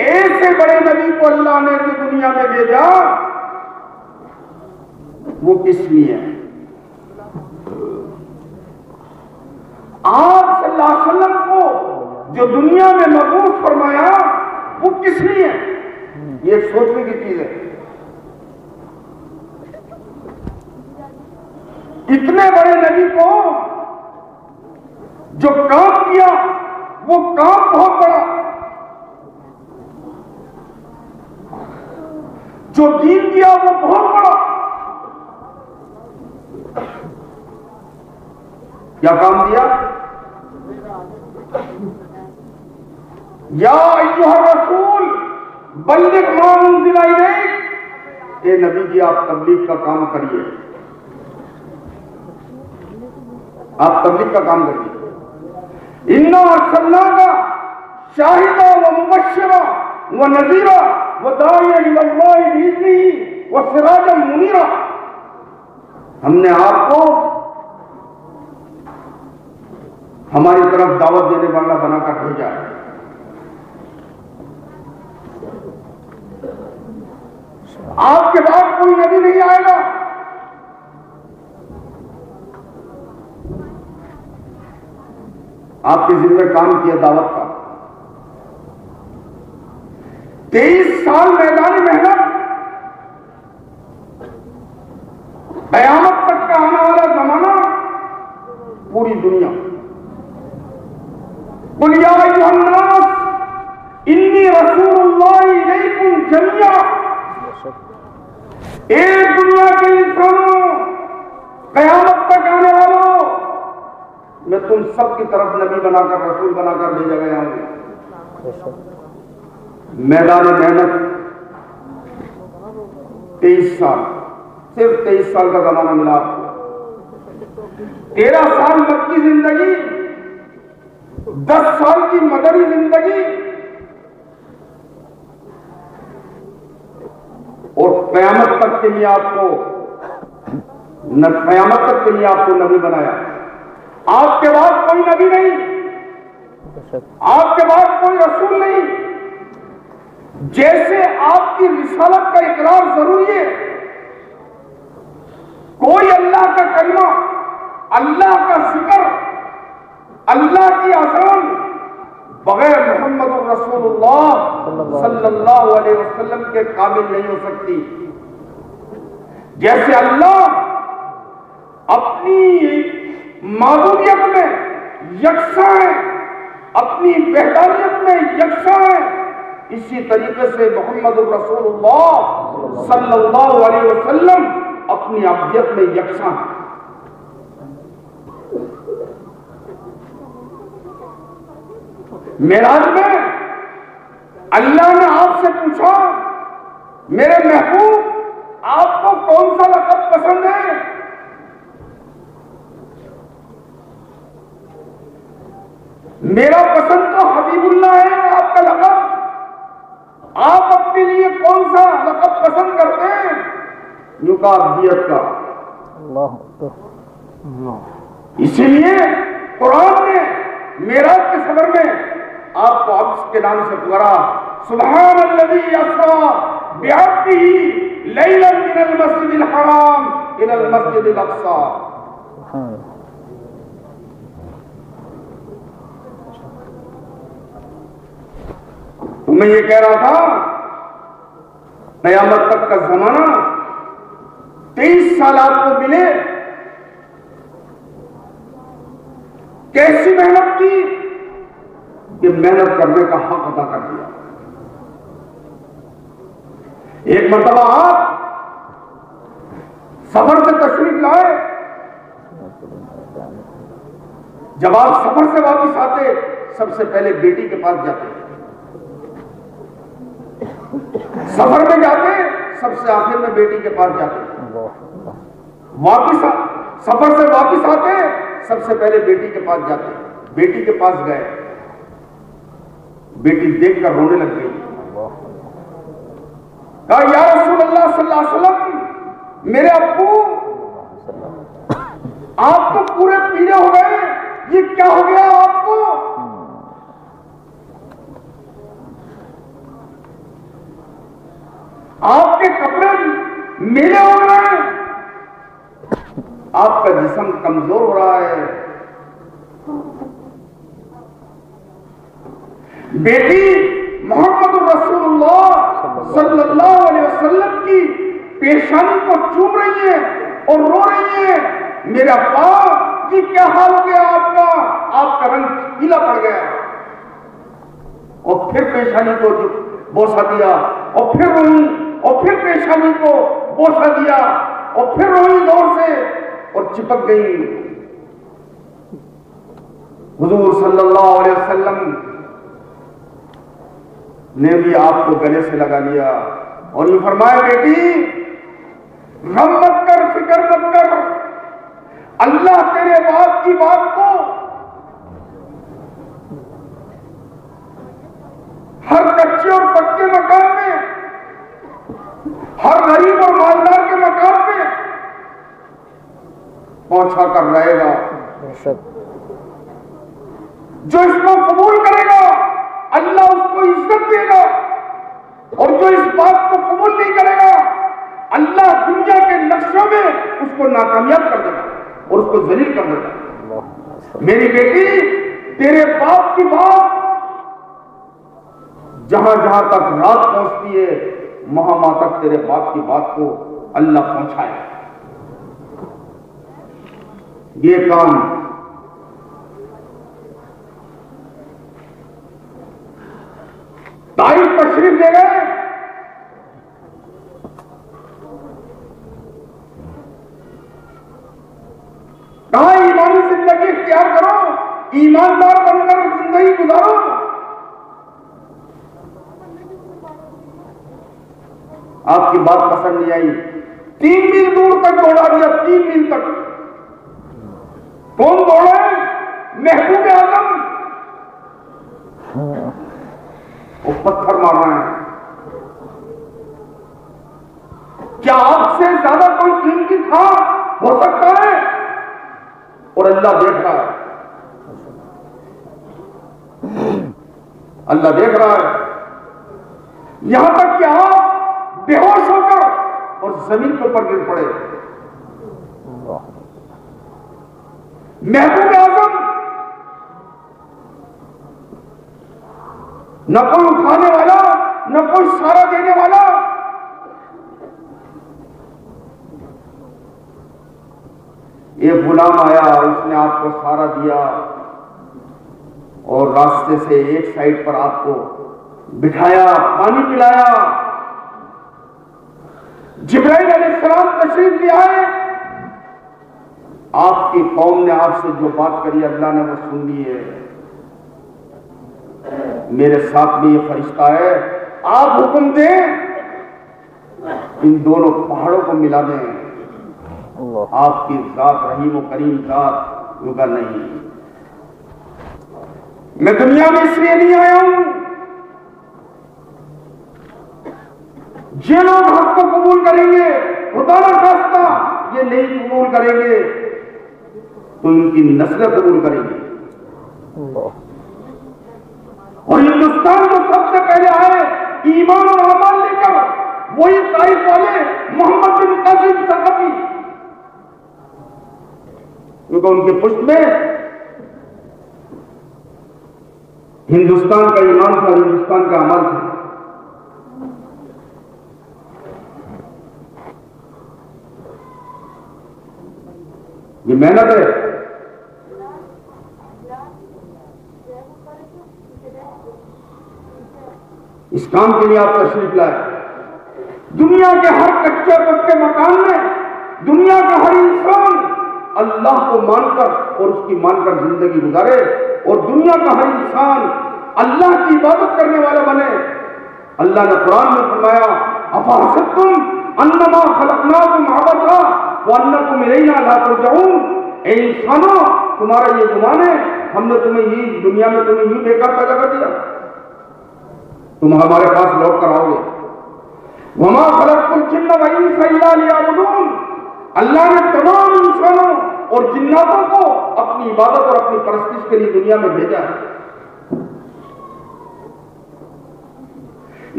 ایسے بڑے نبی کو اللہ نے جو دنیا میں بھیجا وہ کس لیے ہے؟ آپ صلی اللہ علیہ وسلم کو جو دنیا میں مبعوث فرمایا وہ کس لیے ہے؟ یہ ایک سوچنے کی چیز ہے۔ اتنے بڑے نبی کو جو کام کیا وہ کام بہت بڑا، جو دین دیا وہ بہت بڑا۔ کیا کام دیا؟ یا ایھا الرسول بلغ ما انزل الیک، اے نبی جی آپ تبلیغ کا کام کریے، آپ تبلیغ کا کام کریے۔ انا ارسلناک شاہدا ومبشرا ونذیرا وداعیا الی اللہ باذنہ وسراجا منیرا، ہم نے آپ کو ہماری طرف دعوت دینے والا بنا کر بھیجا ہے، آپ کے بعد کوئی نبی نہیں آئے گا. آپ کے ذمہ کام کیا دعوت کا. 23 سال میدانی محنت. قیامت تک کا آنے والا زمانہ پوری دنیا. قل یا ایھا الناس انی رسول اللہ الیکم جمیعا. ایک دنیا کے انسانوں، قیامت تک آنے والوں، میں تم سب کی طرف نبی بنا کر، رسول بنا کر بھیجا گیا ہوں. میدان محنت 23 سال، صرف 23 سال کا زمانہ ملا آپ کو. 13 سال مکی زندگی، 10 سال کی مدنی زندگی، اور قیامت تک کے لیے آپ کو نبی بنایا. آپ کے بعد کوئی نبی نہیں، آپ کے بعد کوئی رسول نہیں. جیسے آپ کی رسالت کا اقرار ضروری ہے، کوئی اللہ کا کلمہ، اللہ کا ذکر، اللہ کی اذان بغیر محمد رسول اللہ صلی اللہ علیہ وسلم کے قابل نہیں ہو سکتی. جیسے اللہ اپنی معبودیت میں یکساں ہے، اپنی وحدانیت میں یکساں ہے، اسی طریقے سے محمد رسول اللہ صلی اللہ علیہ وسلم اپنی عبدیت میں یکساں ہے. معراج میں اللہ نے آپ سے پوچھا، میرے محبوب آپ کو کون سا لقب پسند ہے؟ میرا پسند تو حبیب اللہ ہے آپ کا لقب. آپ اپنے لیے کون سا لقب پسند کرتے ہیں؟ یوں کہا عبدیت کا. اسی لیے قرآن نے معراج کے صدر میں آپ کو عبد کے نام سے پکارا. سبحان الذی اسریٰ بعبدہ لیلا من المسجد الحرام الی المسجد الاقصی. میں یہ کہہ رہا تھا، قیامت تک کا زمانہ 23 سال آپ کو ملے. کیسی محنت کی کہ محنت کرنے کا حق ادا کر دیا. ایک مرتبہ آپ سفر سے تشریف لائے. جب آپ سفر سے واپس آتے، سب سے پہلے بیٹی کے پاس جاتے. سفر میں جاتے، سب سے آخر میں بیٹی کے پاس جاتے. سفر سے واپس آتے، سب سے پہلے بیٹی کے پاس جاتے. بیٹی کے پاس گئے، بیٹی دیکھ کر رونے لگ گئی. کہا یا رسول اللہ صلی اللہ علیہ وسلم، میرے ابو آپ تو پورے پیلے ہو گئے، یہ کیا ہو گیا آپ کو؟ آپ کے کپڑے میلے ہو رہے ہیں، آپ کا جسم کمزور ہو رہا ہے. بیٹی محمد رسول اللہ صلی اللہ علیہ وسلم کی پیشانی کو چوم رہی ہے اور رو رہی ہے. میرا باپ یہ کیا حال ہو گیا آپ کا؟ آپ کا رنگ پیلا پڑ گیا. اور پھر پیشانی کو بوسہ دیا، اور پھر روئی، اور پھر پیشانی کو بوسہ دیا، اور پھر روئی زور سے اور چپک گئی. حضور صلی اللہ علیہ وسلم نے بھی آپ کو گلے سے لگا لیا اور یہ فرمایا، بیٹی غم مت کر، فکر مت کر، اللہ تیرے باپ کی بات کو ہر کچے اور پکے مکان میں، ہر غریب اور مالدار کے مکان میں پہنچا کر رہے گا. جو اس کو قبول کرے گا اللہ اس کو عزت دے گا، اور جو اس بات کو قبول نہیں کرے گا اللہ دنیا کے نقشوں میں اس کو ناکامیاب کر دیتا اور اس کو ذلیل کر دیتا. میری بیٹی، تیرے باپ کی بات جہاں جہاں تک رات پہنچتی ہے وہاں تک تیرے باپ کی بات کو اللہ پہنچائے. یہ کام طائف تشریف لے گئے. کہاں ایمانی زندگی اختیار کرو، ایماندار بن کر زندگی گزارو. آپ کی بات پسند نہیں آئی، 3 میل دور تک دوڑا دیا، 3 میل تک. کون دوڑا ہے؟ محبوب اعظم. وہ پتھر مار رہے ہیں. کیا آپ سے زیادہ کوئی قیمتی تھا ہو سکتا ہے؟ اور اللہ دیکھ رہا ہے، اللہ دیکھ رہا ہے. یہاں تک کہ آپ بے ہوش ہو کر اور زمین کے اوپر گر پڑے. محبوب اعظم نہ کوئی اٹھانے والا، نہ کوئی سہارا دینے والا. ایک غلام آیا، اس نے آپ کو سہارا دیا اور راستے سے ایک سائڈ پر آپ کو بٹھایا، پانی پلایا. جبرائیل علیہ السلام تشریف لے آئے. آپ کی قوم نے آپ سے جو بات کری اللہ نے وہ سن لی ہے. میرے ساتھ بھی یہ فرشتہ ہے، آپ حکم دیں ان دونوں پہاڑوں کو ملا دیں. آپ کی ذات رحیم و کریم ذات ہوگا نہیں. میں دنیا میں اس لیے نہیں آیا ہوں یہ لوگ حق کو قبول کریں گے، خدا نہ خواستہ یہ نہیں قبول کریں گے تو ان کی نسلیں قبول کریں گے. اور ہندوستان کو سب سے پہلے آئے ایمان اور اعمال لے کر وہی طائف والے محمد بن قاسم ثقفی، کیونکہ ان کے پشت میں ہندوستان کا ایمان تھا، ہندوستان کا عمل تھا. یہ محنت ہے. اس کام کے لیے آپ تشریف لائے. دنیا کے ہر کچے پکے مکان میں دنیا کا ہر انسان اللہ کو مان کر اور اس کی مان کر زندگی گزارے، اور دنیا کا ہر انسان اللہ کی عبادت کرنے والا بنے. اللہ نے قرآن میں فرمایا افحسبتم انما خلقناکم عبثا وانکم الینا لا ترجعون. اے انسانوں، تمہارا یہ گمان ہے ہم نے تمہیں یہ دنیا میں تمہیں یوں بیکار پیدا کر دیا، تم ہمارے پاس لوٹ کر آؤ گے. وما خلقت الجن والانس الا لیعبدون. اللہ نے تمام انسانوں اور جناتوں کو اپنی عبادت اور اپنی پرستش کے لیے دنیا میں بھیجا ہے.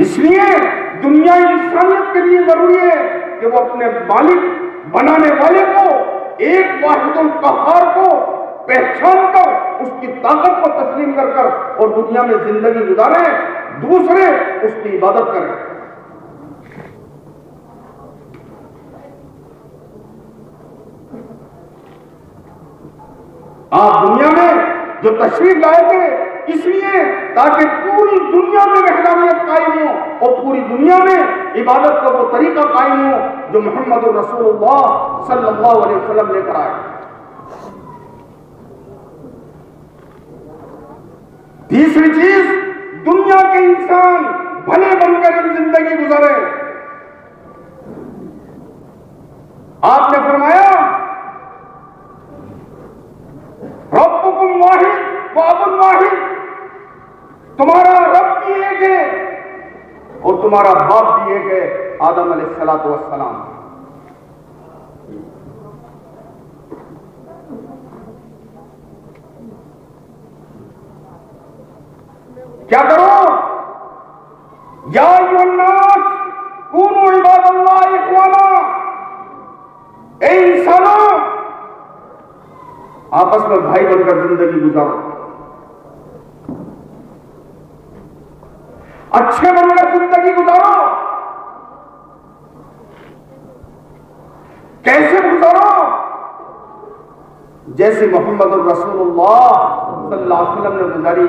اس لیے دنیا انسانیت کے لیے ضروری ہے کہ وہ اپنے مالک بنانے والے کو، ایک واحد القہار کو پہچان کر اس کی طاقت کو تسلیم کر کر اور دنیا میں زندگی گزارے، دوسرے اس کی عبادت کریں. آپ دنیا میں جو تشریف لائے تھے اس لیے تاکہ پوری دنیا میں وحدانیت قائم ہو اور پوری دنیا میں عبادت کا وہ طریقہ قائم ہو جو محمد رسول اللہ صلی اللہ علیہ وسلم لے کر آئے. تیسری چیز، دنیا کے انسان بھلے بن کر زندگی گزارے. آپ نے فرمایا ربکم واحد واب واحد، تمہارا رب بھی ایک ہے اور تمہارا باپ بھی ایک ہے، آدم علیہ الصلوۃ والسلام. کیا کرو؟ یا ایھا الناس کونوا عباد اللہ اخوانا. آپس میں بھائی بن کر زندگی گزارو، اچھے بن کر زندگی گزارو. کیسے گزارو؟ جیسے محمد الرسول اللہ صلی اللہ علیہ وسلم نے گزاری.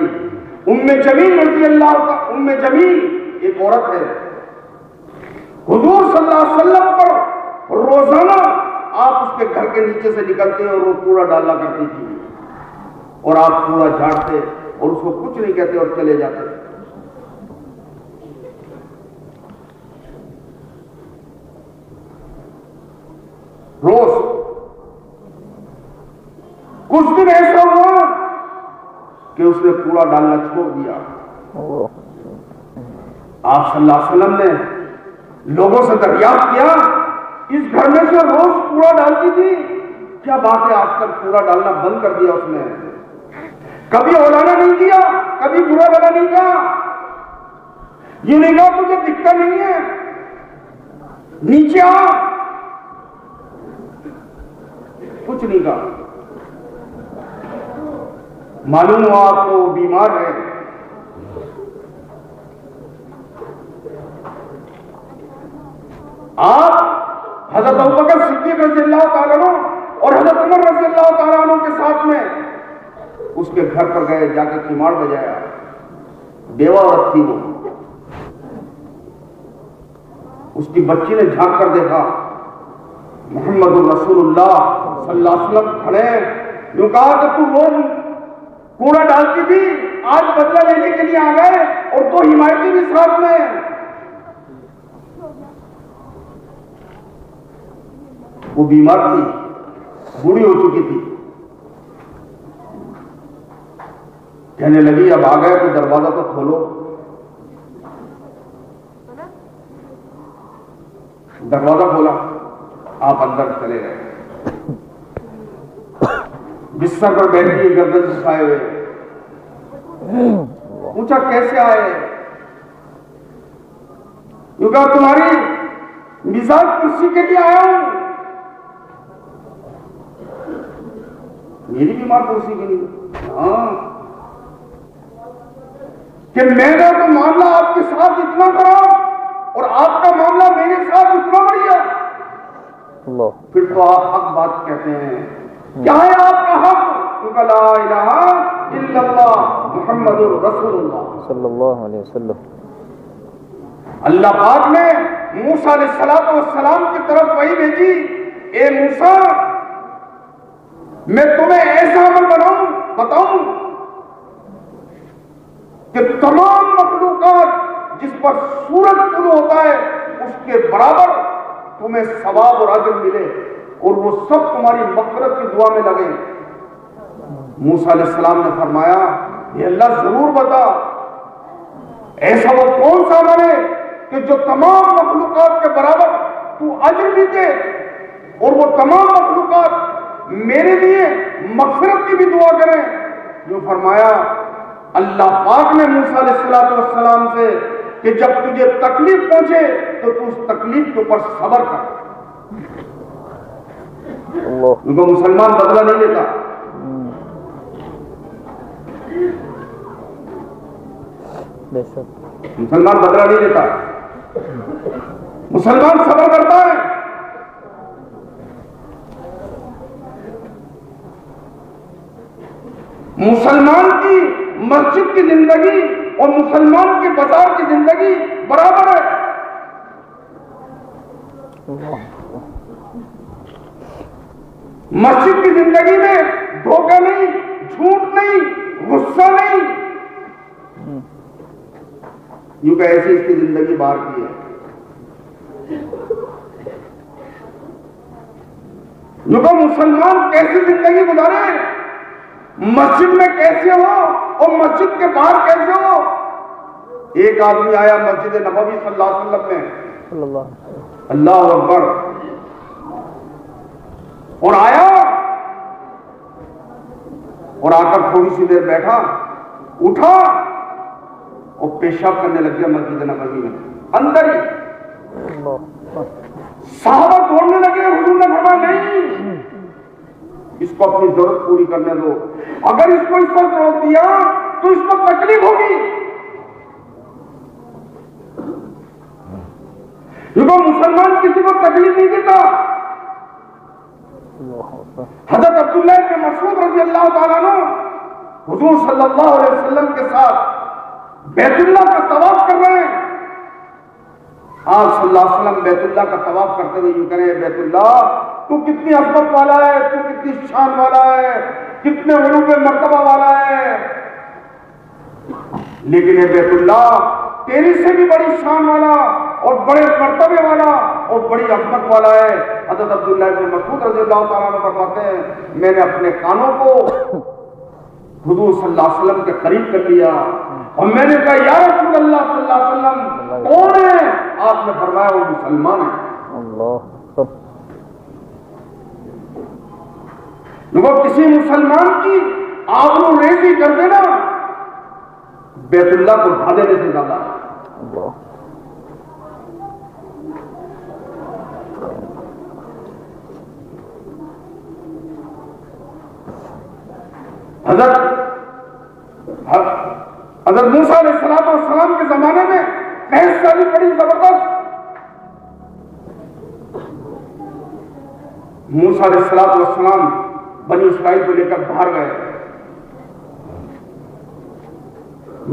ام جمیل رضی اللہ عنہا، ام جمیل ایک عورت ہے، حضور صلی اللہ علیہ وسلم پر روزانہ آپ اس کے گھر کے نیچے سے نکلتے اور وہ کوڑا ڈالا کرتی تھی، اور آپ کوڑا جھاڑتے اور اس کو کچھ نہیں کہتے اور چلے جاتے. روز کچھ دن ایسا ہوا کہ اس نے کوڑا ڈالنا چھوڑ دیا. آپ صلی اللہ علیہ وسلم نے لوگوں سے دریافت کیا، اس گھر میں سے روز کوڑا ڈالتی تھی، کیا بات ہے آج کل کوڑا ڈالنا بند کر دیا اس نے؟ کبھی اولانا نہیں کیا، کبھی برا بلا نہیں کہا، یہ نہیں کہا تجھے دکھتا نہیں ہے، نیچے آ، کچھ نہیں کہا. معلوم ہوا آپ کو وہ بیمار ہے. آپ حضرت ابوبکر صدیق رضی اللہ تعالیٰ عنہ اور حضرت عمر رضی اللہ تعالیٰ عنہ کے ساتھ میں اس کے گھر پر گئے، جا کے کمار بجایا. بیوہ عورت تھی وہ. اس کی بچی نے جھانک کر دیکھا، محمد الرسول اللہ صلی اللہ علیہ وسلم کھڑے ہیں. جو کہا کہ تو روز کوڑا ڈالتی تھی، آج بدلہ لینے کے لیے آ گئے، اور تو حمایتی بھی ساتھ میں. وہ بیمار تھی، بوڑھی ہو چکی تھی. کہنے لگی اب آ گئے تو دروازہ تو کھولو. دروازہ کھولا، آپ اندر چلے گئے. بستر پر بیٹھی گردن جھکائے ہوئے. پوچھا کیسے آئے؟ یوں کہا تمہاری مزاج کرسی کے لیے آیا ہوں. میری بیمار کرسی کے لیے؟ ہاں، کہ میں نے تو معاملہ آپ کے ساتھ اتنا خراب اور آپ کا معاملہ میرے ساتھ اتنا بڑھیا. پھر تو آپ حق بات کہتے ہیں. کیا ہے آپ کا حق؟ کیونکہ لا الہ الا اللہ محمد الرسول اللہ صلی اللہ علیہ وسلم. اللہ پاک نے موسیٰ علیہ السلام کی طرف وحی بھیجی، اے موسیٰ میں تمہیں ایسا عمل بتاؤں کہ تمام مخلوقات جس پر سورج طلوع ہوتا ہے اس کے برابر تمہیں ثواب اور اجر ملے، اور وہ سب تمہاری مغفرت کی دعا میں لگے. موسیٰ علیہ السلام نے فرمایا یہ اللہ ضرور بتا، ایسا وہ کون سا عمل ہے کہ جو تمام مخلوقات کے برابر تو اجر بھی دے، اور وہ تمام مخلوقات میرے لیے مغفرت کی بھی دعا کریں. جو فرمایا اللہ پاک نے موسیٰ علیہ السلام سے کہ جب تجھے تکلیف پہنچے تو تو اس تکلیف کے اوپر صبر کر. کیونکہ مسلمان بدلہ نہیں لیتا. مسلمان بدلہ نہیں لیتا، مسلمان صبر کرتا ہے. مسلمان کی مسجد کی زندگی اور مسلمان کے بازار کی زندگی برابر ہے. مسجد کی زندگی میں دھوکہ نہیں، جھوٹ نہیں، غصہ نہیں. یوں کہ ایسی اس کی زندگی باہر کی ہے. یوں کہ مسلمان کیسی زندگی گزارے، مسجد میں کیسے ہو اور مسجد کے باہر کیسے ہو. ایک آدمی آیا مسجد نبوی صلی اللہ علیہ وسلم میں، اللہ اکبر، اور آیا اور آ کر تھوڑی سی دیر بیٹھا، اٹھا اور پیشاب کرنے لگ گیا مسجد نبوی میں اندر ہی. صحابہ توڑنے لگے. حضور نے فرمایا نہیں، اس کو اپنی ضرورت پوری کرنے دو. اگر اس کو اس وقت روک دیا تو اس کو تکلیف ہوگی. کیونکہ مسلمان کسی کو تکلیف نہیں دیتا. حضرت عبداللہ بن مسعود رضی اللہ تعالیٰ عنہ حضور صلی اللہ علیہ وسلم کے ساتھ بیت اللہ کا طواف کر رہے ہیں. آپ صلی اللہ علیہ وسلم بیت اللہ کا طواف کرتے ہوئے یوں کریں بیت اللہ تو کتنی عظمت والا ہے, تو کتنی شان والا ہے, کتنے علو مرتبہ والا ہے, لیکن اے بیت اللہ تیری سے بھی بڑی شان والا اور بڑے مرتبے والا اور بڑی عظمت والا ہے. حضرت عبداللہ بن مسعود رضی اللہ تعالیٰ عنہ فرماتے ہیں میں نے اپنے کانوں کو حضور صلی اللہ علیہ وسلم کے قریب کر لیا اور میں نے کہا یا رسول اللہ صلی اللہ علیہ وسلم کون ہے؟ آپ نے فرمایا وہ مسلمان ہے. اللہ وہ کسی مسلمان کی آبرو ریزی کر دینا بیت اللہ کو ڈھا دینے سے زیادہ ہے. اللہ حضرت موسیٰ علیہ السلام کے زمانے میں بحث چلی بڑی زبردست. موسیٰ علیہ السلام بنی اسرائیل کو لے کر باہر گئے,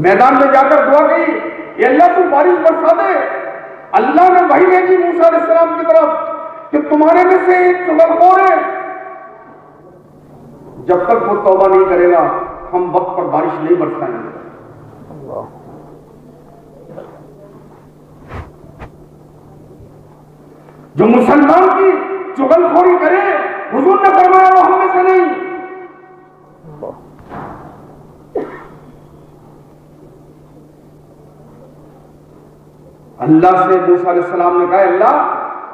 میدان میں جا کر دعا کی کہ اللہ تو بارش برسا دے. اللہ نے وحی بھیجی موسیٰ علیہ السلام کی طرف کہ تمہارے میں سے ایک چغلخور ہے, جب تک وہ توبہ نہیں کرے گا ہم وقت پر بارش نہیں برسائیں گے. جو مسلمان کی چغلخوری کرے حضور نے فرمایا وہ ہم میں سے نہیں. اللہ سے موسیٰ علیہ السلام نے کہا اللہ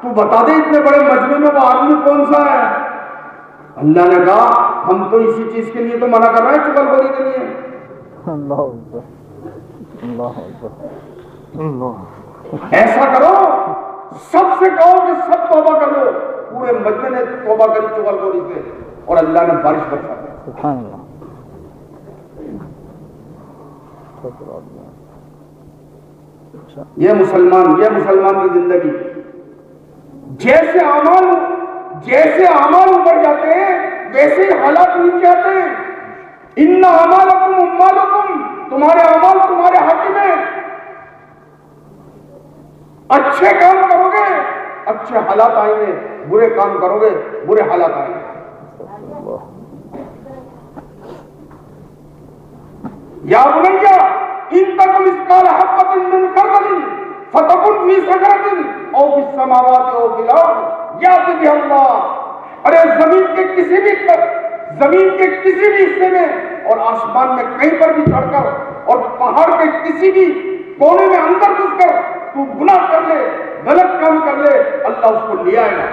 تو بتا دے اتنے بڑے مجمع میں وہ آدمی کون سا ہے. اللہ نے کہا ہم تو اسی چیز کے لیے تو منع کر رہے ہیں چغلخوری کے لیے. اللہ اللہ اللہ ایسا کرو سب سے کہو کہ سب توبہ کر لو. پورے مجمع نے توبہ کری چغلخوری سے اور اللہ نے بارش برسا دی. سبحان اللہ. یہ مسلمان کی زندگی. جیسے اعمال اوپر جاتے ہیں ویسے ہی حالات نیچے آتے ہیں. ان اعمالکم اموالکم, تمہارے اعمال تمہارے ہاتھ میں. اچھے کام کرو گے اچھے حالات آئیں گے, برے کام کرو گے برے حالات آئیں گے. یا بنیا ان تک مثقال حبۃ من خردل فتکن فی شجرۃ او فی السماوات او فی الارض یأتی بها اللہ. ارے زمین کے کسی بھی حصے میں اور آسمان میں کہیں پر بھی چڑھ کر اور پہاڑ کے کسی بھی کونے میں اندر گھس کر تو گناہ کر لے, غلط کام کر لے, اللہ اس کو لے آئے گا.